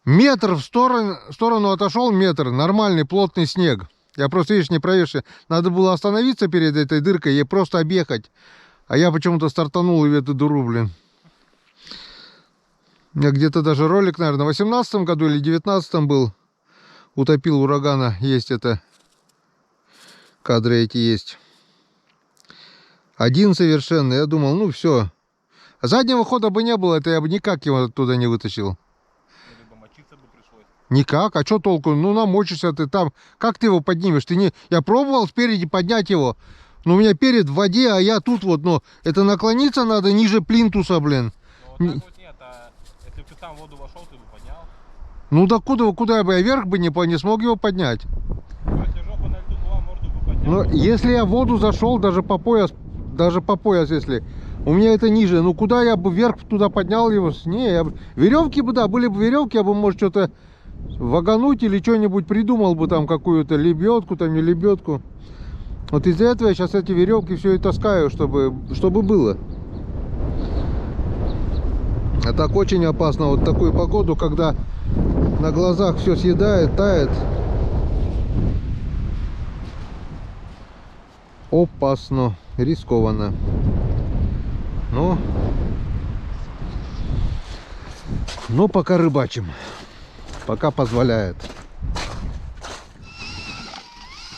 метр в сторону отошел, метр, нормальный плотный снег. Я просто, видишь, не проезжий. Надо было остановиться перед этой дыркой и просто объехать. А я почему-то стартанул и в эту дыру, блин. У меня где-то даже ролик, наверное, в 18 году или 19 был. Утопил урагана, есть это. Кадры эти есть. Один совершенно. Я думал, ну все. Заднего хода бы не было, это я бы никак его оттуда не вытащил. Либо мочиться бы пришлось. Никак. А что толку? Ну намочишься ты там. Как ты его поднимешь? Ты не... Я пробовал спереди поднять его. Но у меня перед в воде, а я тут вот, ну, это наклониться надо ниже плинтуса, блин. Но вот так вот нет, а если бы ты сам в воду вошел, ты бы поднял. Ну да куда бы я вверх бы не смог его поднять. Если жопа на льду была, морду бы поднял. Но если я в воду зашел, даже по пояс, если у меня это ниже, ну куда я бы вверх туда поднял его? Не, веревки бы, да, были бы веревки, я бы, может, что-то вагануть или что-нибудь придумал бы там, какую-то лебедку, там не лебедку. Вот из-за этого я сейчас эти веревки все и таскаю, чтобы было. А так очень опасно вот такую погоду, когда на глазах все съедает, тает. Опасно, рискованно. Но пока рыбачим. Пока позволяет.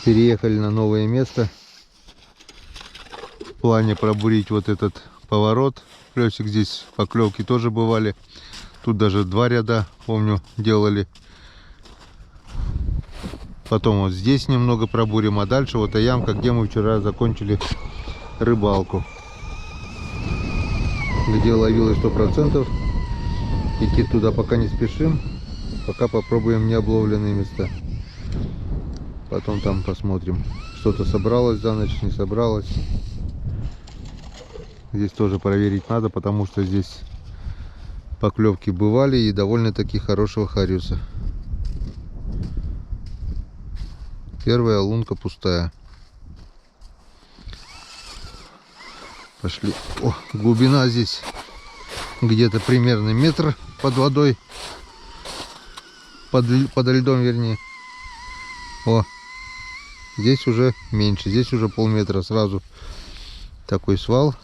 Переехали на новое место. В плане пробурить вот этот поворот. Плесик здесь поклевки тоже бывали. Тут даже 2 ряда, помню, делали. Потом вот здесь немного пробурим, а дальше вот та ямка, где мы вчера закончили рыбалку. Где ловилось 100%. Идти туда пока не спешим. Пока попробуем необловленные места. Потом там посмотрим. Что-то собралось за ночь, не собралось. Здесь тоже проверить надо, потому что здесь поклевки бывали и довольно-таки хорошего хариуса. Первая лунка пустая. Пошли. О, глубина здесь где-то примерно метр под водой. Подо льдом, вернее. О, здесь уже меньше. Здесь уже полметра сразу. Такой свал.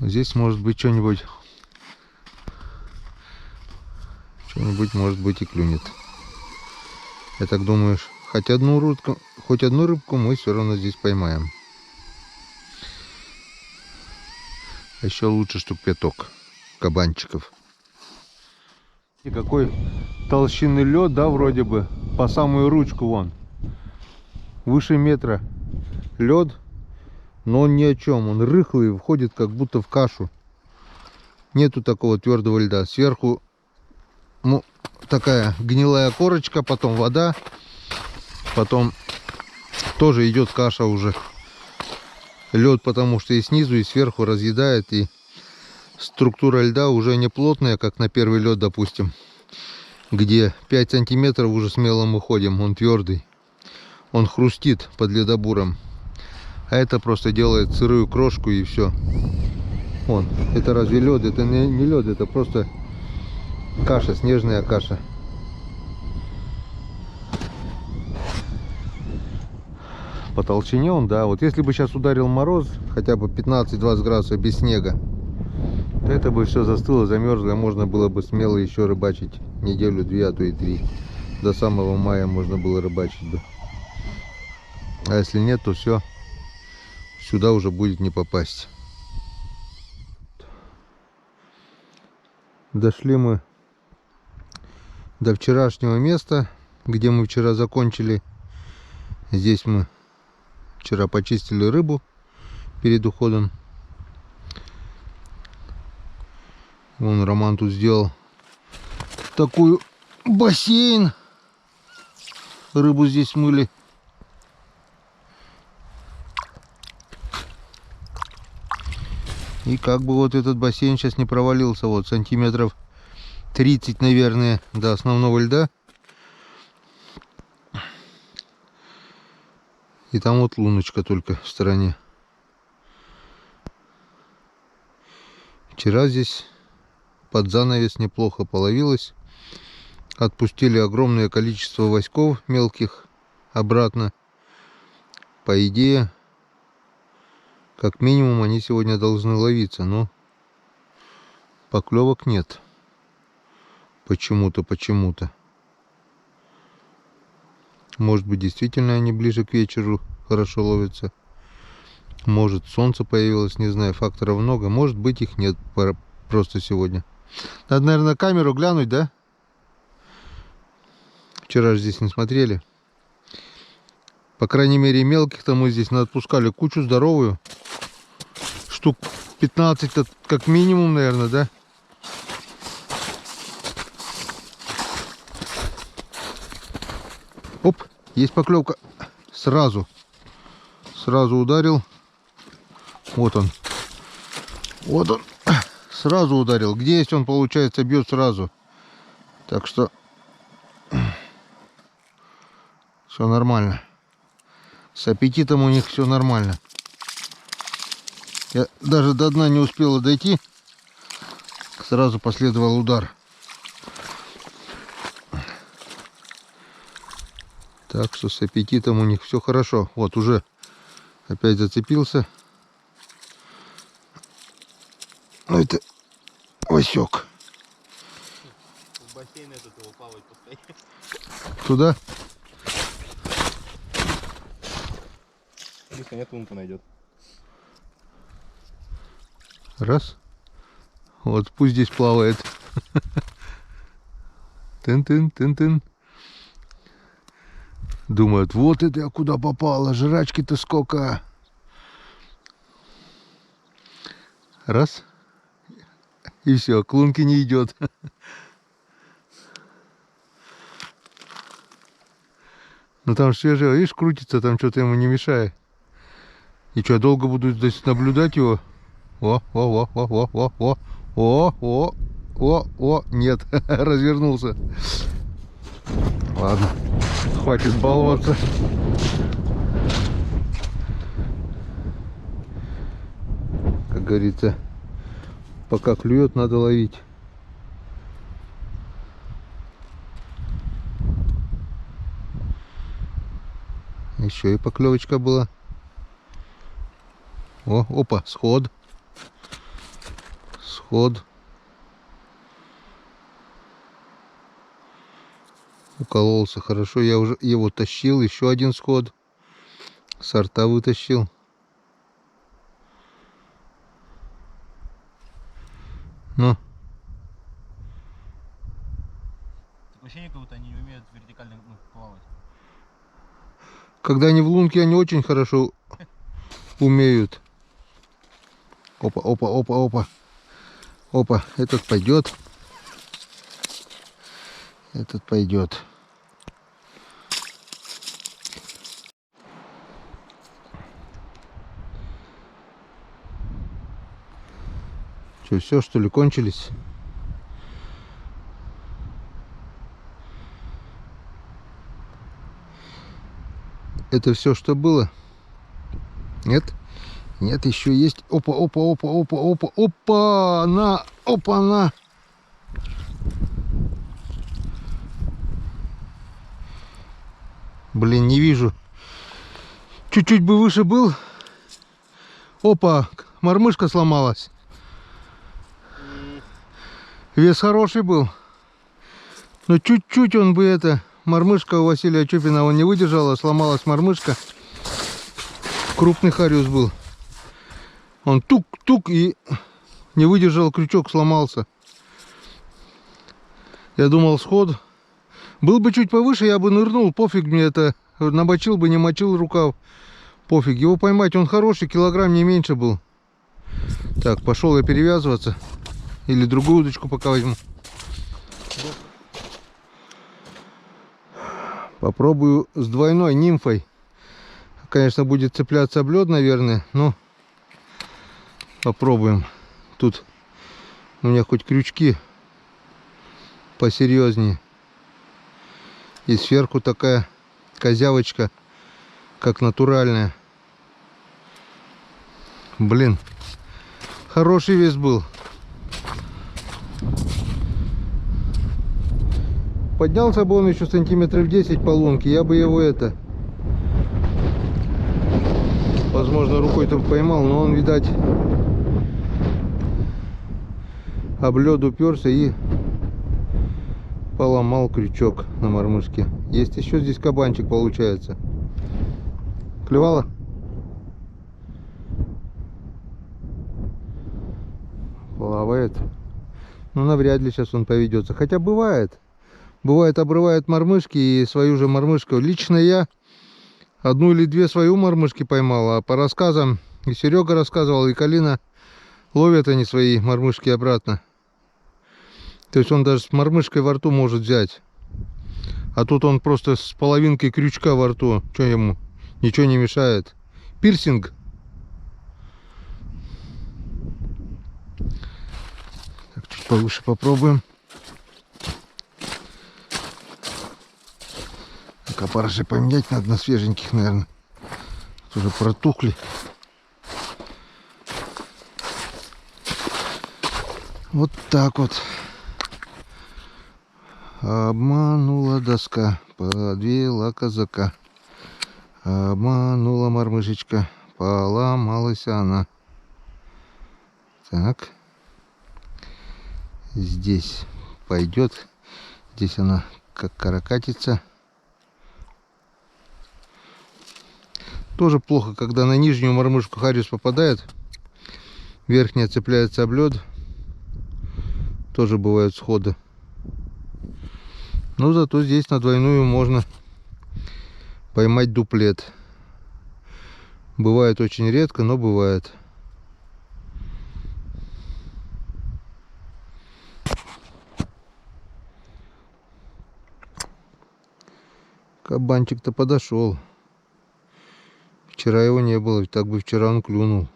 Здесь может быть что-нибудь. Что-нибудь может быть и клюнет. Я так думаю, хоть одну рыбку мы все равно здесь поймаем. А еще лучше, чтобы пяток кабанчиков. И какой толщины лед, да, вроде бы, по самую ручку вон. Выше метра лед, но он ни о чем. Он рыхлый, входит как будто в кашу. Нету такого твердого льда. Сверху, ну, такая гнилая корочка, потом вода, потом тоже идет каша уже. Лед, потому что и снизу, и сверху разъедает, и структура льда уже не плотная, как на первый лед, допустим, где 5 сантиметров уже смело мы ходим. Он твердый, он хрустит под ледобуром, а это просто делает сырую крошку и все. Вон, это разве лед? Это не лед, это просто каша, снежная каша. По толщине он, да. Вот если бы сейчас ударил мороз, хотя бы 15-20 градусов без снега, то это бы все застыло, замерзло, и можно было бы смело еще рыбачить неделю-две, а то и 3. До самого мая можно было рыбачить бы. А если нет, то все, сюда уже будет не попасть. Дошли мы до вчерашнего места, где мы вчера закончили. Здесь мы вчера почистили рыбу перед уходом. Вон Роман тут сделал такую бассейн. Рыбу здесь мыли. И как бы вот этот бассейн сейчас не провалился. Вот сантиметров 30, наверное, до основного льда. И там вот луночка только в стороне. Вчера здесь под занавес неплохо половилось. Отпустили огромное количество васьков мелких обратно. По идее, как минимум они сегодня должны ловиться, но поклевок нет. Почему-то. Может быть, действительно они ближе к вечеру хорошо ловятся. Может, солнце появилось, не знаю, факторов много. Может быть, их нет просто сегодня. Надо, наверное, камеру глянуть, да? Вчера же здесь не смотрели. По крайней мере, мелких-то мы здесь отпускали кучу здоровую. Штук 15 как минимум, наверное, да? Оп, есть поклевка. Сразу ударил. Вот он. Сразу ударил. Где есть он, получается, бьет сразу. Так что все нормально. С аппетитом у них все нормально. Я даже до дна не успела дойти. Сразу последовал удар. Так что с аппетитом у них все хорошо. Вот уже опять зацепился. Ну это васек. В бассейн этот его плавать постоянно. Туда? Если нет, лунка найдет. Раз. Вот пусть здесь плавает. Тын-тын. Думают, вот это я куда попала, жрачки-то сколько. Раз. И все, к лунке не идет. Ну там свежее, видишь, крутится, там что-то ему не мешает. И что, долго буду здесь наблюдать его? О, нет, развернулся. Ладно, хватит баловаться. Как говорится, пока клюет, надо ловить. Еще и поклевочка была. О, опа, сход. Укололся хорошо. Я уже его тащил. Еще один сход. Сорта вытащил. Ну. Такое ощущение, как будто они не умеют вертикально плавать. Когда они в лунке, они очень хорошо умеют. Опа. Этот пойдет. Что, все, что ли, кончились? Это все, что было? Нет? Нет, еще есть. Опа-на! Блин, не вижу. Чуть-чуть бы выше был. Опа, мормышка сломалась. Вес хороший был. Но чуть-чуть он бы это... Мормышка у Василия Чупина он не выдержала, сломалась мормышка. Крупный хариус был. Он тук-тук и не выдержал, крючок сломался. Я думал, сход. Был бы чуть повыше, я бы нырнул, пофиг мне это. Набочил бы, не мочил рукав. Пофиг. Его поймать, он хороший, килограмм не меньше был. Так, пошел я перевязываться. Или другую удочку пока возьму. Попробую с двойной нимфой. Конечно, будет цепляться об лед, наверное, но попробуем. Тут у меня хоть крючки посерьезнее. И сверху такая козявочка как натуральная. Блин, хороший вес был. Поднялся бы он еще сантиметров 10 по лунке, я бы его возможно, рукой-то поймал, но он, видать, об лед уперся и поломал крючок на мормышке. Есть еще здесь кабанчик, получается. Клевало? Плавает. Ну, навряд ли сейчас он поведется. Хотя бывает. Бывает, обрывает мормышки и свою же мормышку. Лично я одну или две свою мормышки поймал. А по рассказам, и Серега рассказывал, и Калина, ловят они свои мормышки обратно. То есть он даже с мормышкой во рту может взять. А тут он просто с половинкой крючка во рту. Что ему? Ничего не мешает. Пирсинг. Так, чуть повыше попробуем. Капарыши поменять надо на свеженьких, наверное. Уже протухли. Вот так вот. Обманула доска, подвела казака. Обманула мормышечка, поломалась она. Так. Здесь пойдет. Здесь она как каракатица. Тоже плохо, когда на нижнюю мормышку хариус попадает. Верхняя цепляется об лед. Тоже бывают сходы. Но зато здесь на двойную можно поймать дуплет. Бывает очень редко, но бывает. Кабанчик-то подошел. Вчера его не было, так бы вчера он клюнул.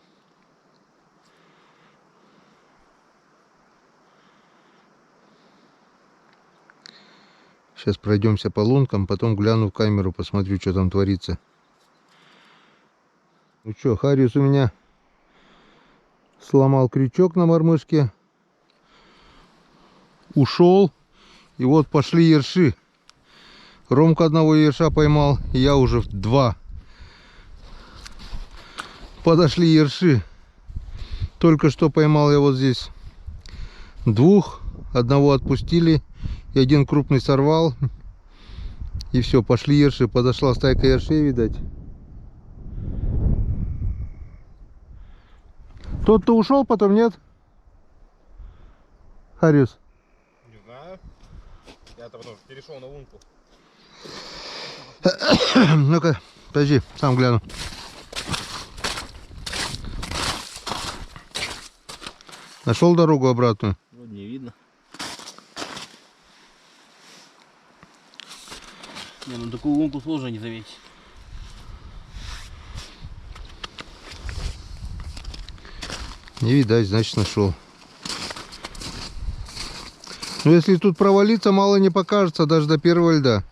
Сейчас пройдемся по лункам, потом гляну в камеру, посмотрю, что там творится. Ну что, хариус у меня сломал крючок на мормышке. Ушел. И вот пошли ерши. Ромка одного ерша поймал, и я уже два. Подошли ерши. Только что поймал я вот здесь двух. Одного отпустили. И один крупный сорвал. И все, пошли ерши. Подошла стайка ершей, видать. Тот-то ушел, потом нет? Хариус. Не знаю. Я-то потом перешел на лунку. Ну-ка, подожди, сам гляну. Нашел дорогу обратную? Вроде не видно. Не, ну такую лунку сложно не заметить. Не видать, значит нашел. Ну если тут провалиться, мало не покажется, даже до первого льда.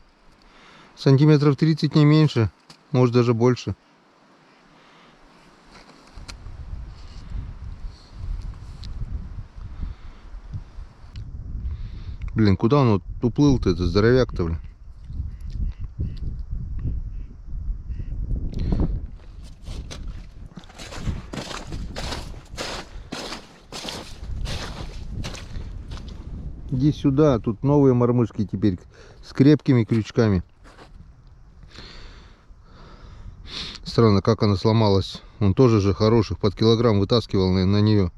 Сантиметров 30, не меньше, может даже больше. Блин, куда он вот уплыл-то, этот здоровяк-то, блин? Иди сюда, тут новые мормышки теперь с крепкими крючками. Странно, как она сломалась. Он тоже же хороших под килограмм вытаскивал на нее.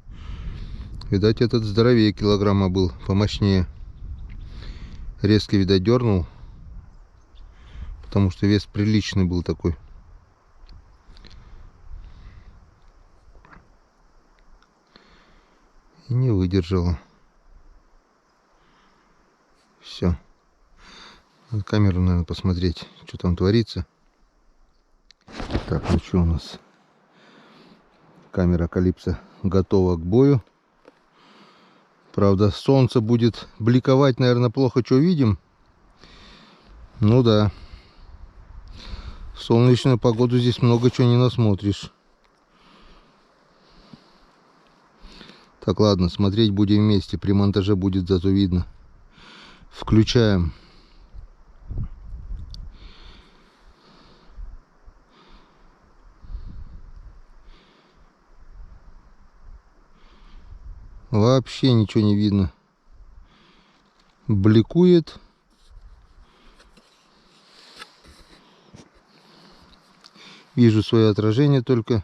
Видать, этот здоровее килограмма был, помощнее. Резко, видать, дернул, потому что вес приличный был такой. И не выдержала. Все. На камеру, наверное, посмотреть, что там творится. Так, ну что у нас? Камера Калипсо готова к бою. Правда, солнце будет бликовать, наверное, плохо что видим. Ну да. В солнечную погоду здесь много чего не насмотришь. Так, ладно, смотреть будем вместе. При монтаже будет зато видно. Включаем. Вообще ничего не видно. Бликует. Вижу свое отражение только.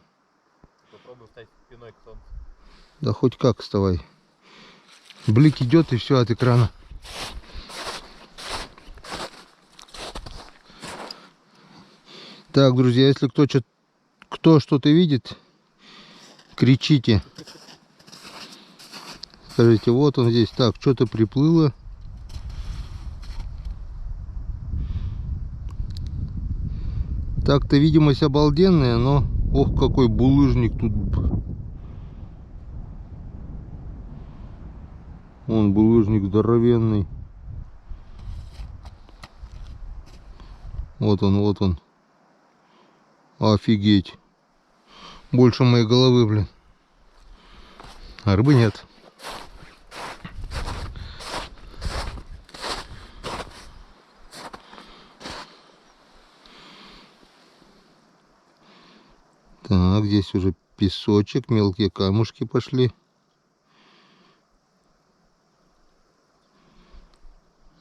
Попробуй встать спиной к солнцу. Да хоть как вставай. Блик идет и все от экрана. Так, друзья, если кто что-то видит, кричите. Скажите, вот он здесь. Так, что-то приплыло. Так-то видимость обалденная, но ох, какой булыжник тут. Вон булыжник здоровенный. Вот он, вот он. Офигеть. Больше моей головы, блин. А рыбы нет. Так, здесь уже песочек, мелкие камушки пошли.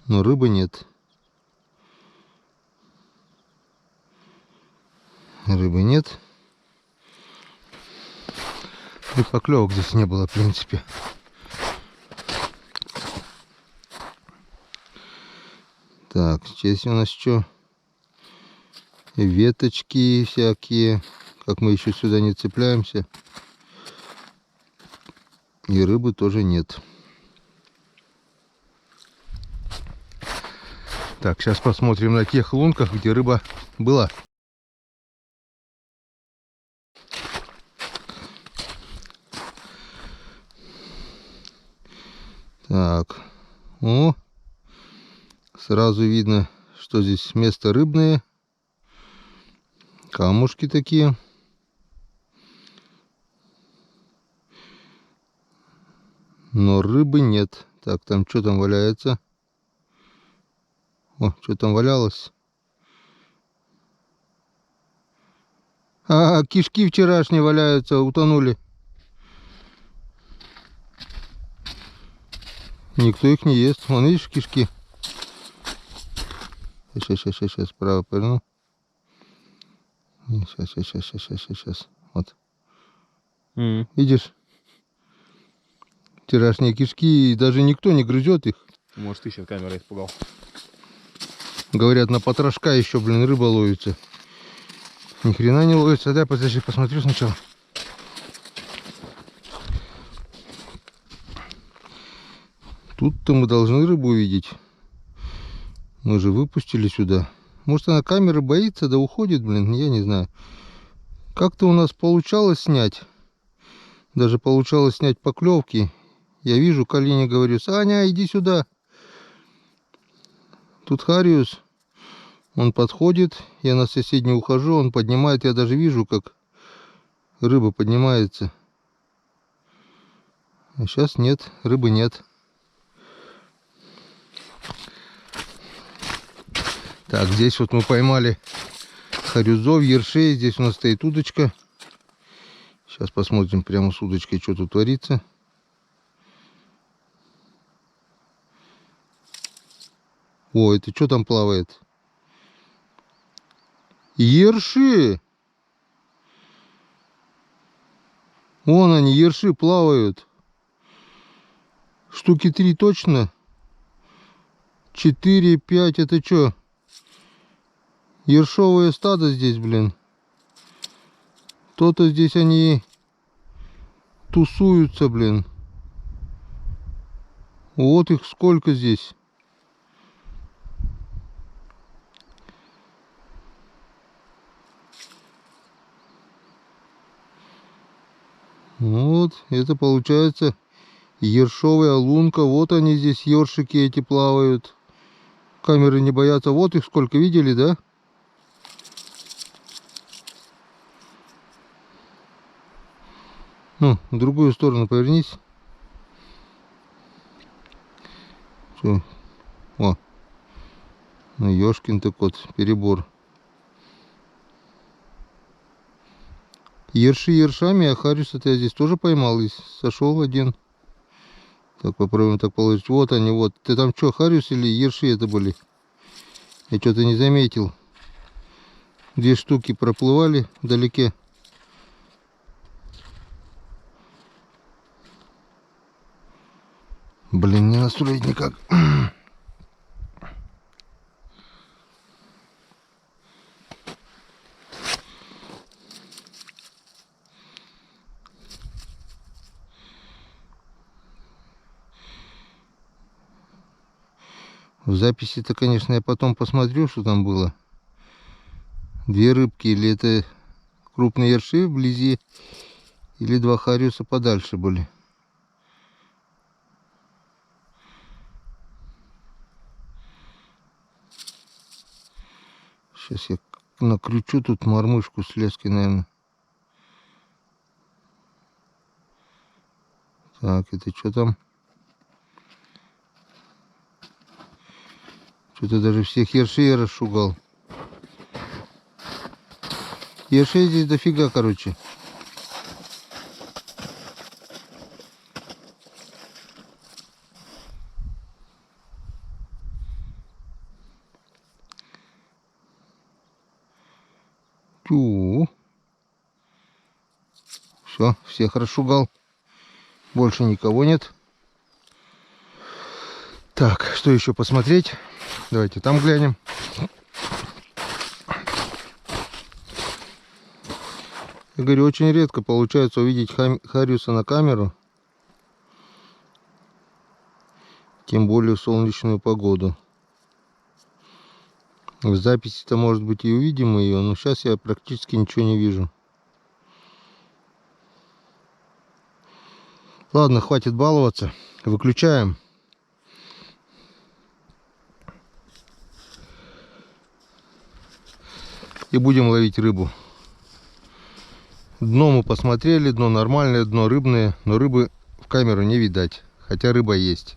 Но рыбы нет. Рыбы нет. И поклевок здесь не было, в принципе. Так, здесь у нас что? Веточки всякие. Как мы еще сюда не цепляемся. И рыбы тоже нет. Так, сейчас посмотрим на тех лунках, где рыба была. Так, о, сразу видно, что здесь место рыбное. Камушки такие. Но рыбы нет. Так, там что там валяется? О, что там валялось? А, кишки вчерашние валяются, утонули. Никто их не ест. Вон, видишь, кишки. Сейчас, справа поверну. Сейчас. Вот. Видишь? Вчерашние кишки, и даже никто не грызет их. Может, ты сейчас камерой испугал. Говорят, на потрошка еще, блин, рыба ловится. Ни хрена не ловится. Дай, подожди, посмотрю сначала. Тут-то мы должны рыбу увидеть. Мы же выпустили сюда. Может, она камеры боится, да уходит, блин, я не знаю. Как-то у нас получалось снять. Даже получалось снять поклевки. Я вижу, Калине говорю: Саня, иди сюда. Тут Хариус. Он подходит, я на соседнюю ухожу, он поднимает. Я даже вижу, как рыба поднимается. А сейчас нет, рыбы нет. Так, здесь вот мы поймали харюзов, ершей. Здесь у нас стоит удочка. Сейчас посмотрим прямо с удочкой, что тут творится. О, это что там плавает? Ерши! Вон они, ерши плавают. Штуки 3 точно. 4, 5, это что? Ершовое стадо здесь, блин. То-то здесь они тусуются, блин. Вот их сколько здесь. Вот, это получается ершовая лунка. Вот они здесь, ёршики эти плавают. Камеры не боятся. Вот их сколько, видели, да? Ну, в другую сторону повернись. Всё. О. Ну, ёшкин-то кот, перебор. Ерши ершами, а хариуса-то я здесь тоже поймал и сошел один. Так, попробуем так положить. Вот они, вот. Ты там что, хариус или ерши это были? Я что-то не заметил. 2 штуки проплывали вдалеке. Блин, не настроить никак. В записи-то, конечно, я потом посмотрю, что там было. 2 рыбки, или это крупные ерши вблизи, или 2 хариуса подальше были. Сейчас я накручу тут мормышку с леской, наверное. Так, это что там? Что-то даже всех ершей я расшугал. Ершей здесь дофига, короче. Тю. Все, всех расшугал. Больше никого нет. Так, что еще посмотреть? Давайте там глянем. Я говорю, очень редко получается увидеть хариуса на камеру. Тем более в солнечную погоду. В записи-то, может быть, и увидим ее, но сейчас я практически ничего не вижу. Ладно, хватит баловаться. Выключаем. И будем ловить рыбу. Дно мы посмотрели, дно нормальное, дно рыбное, но рыбы в камеру не видать. Хотя рыба есть.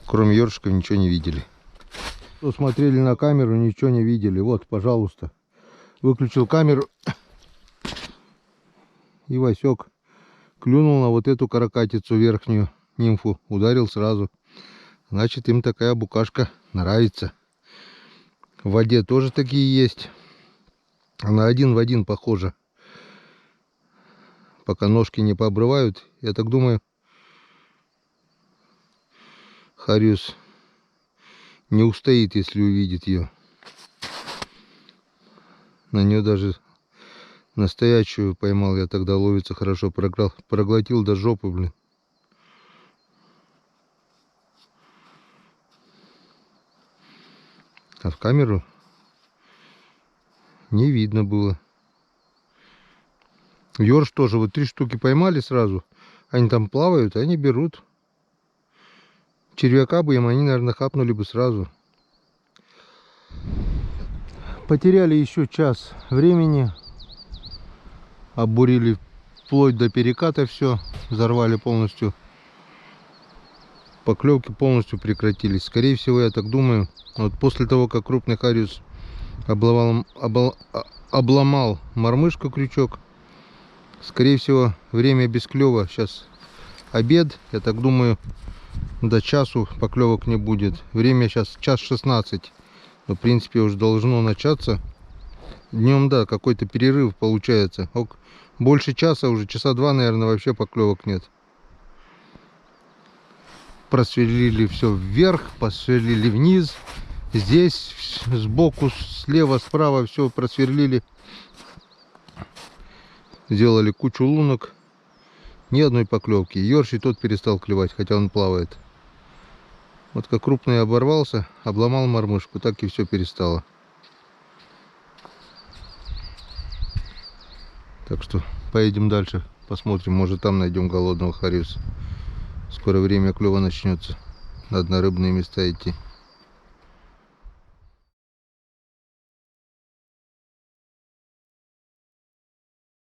Кроме ёршиков ничего не видели. Кто смотрели на камеру, ничего не видели. Вот, пожалуйста. Выключил камеру. И Васек клюнул на вот эту каракатицу верхнюю, нимфу. Ударил сразу. Значит, им такая букашка нравится. В воде тоже такие есть. Она один в один похожа. Пока ножки не пообрывают, я так думаю, хариус не устоит, если увидит ее. На нее даже настоящую поймал я тогда, ловится хорошо, проглотил до жопы, блин. А в камеру не видно было. Ёрш тоже, вот 3 штуки поймали сразу. Они там плавают, они берут. Червяка бы им они, наверное, хапнули бы сразу. Потеряли еще час времени. Обурили вплоть до переката все. Взорвали полностью. Поклевки полностью прекратились. Скорее всего, я так думаю, вот после того, как крупный хариус обломал мормышку, крючок, скорее всего, время без клёва. Сейчас обед, я так думаю, до часу поклевок не будет. Время сейчас 1:16. Но, в принципе, уже должно начаться. Днем, да, какой-то перерыв получается. Больше часа, уже часа 2, наверное, вообще поклевок нет. Просверлили все вверх, посверлили вниз. Здесь сбоку, слева, справа все просверлили. Сделали кучу лунок. Ни одной поклевки. Ёрш и тот перестал клевать, хотя он плавает. Вот как крупный оборвался, обломал мормышку, так и все перестало. Так что поедем дальше, посмотрим, может там найдем голодного хариуса. Скоро время клёва начнется. Надо на рыбные места идти.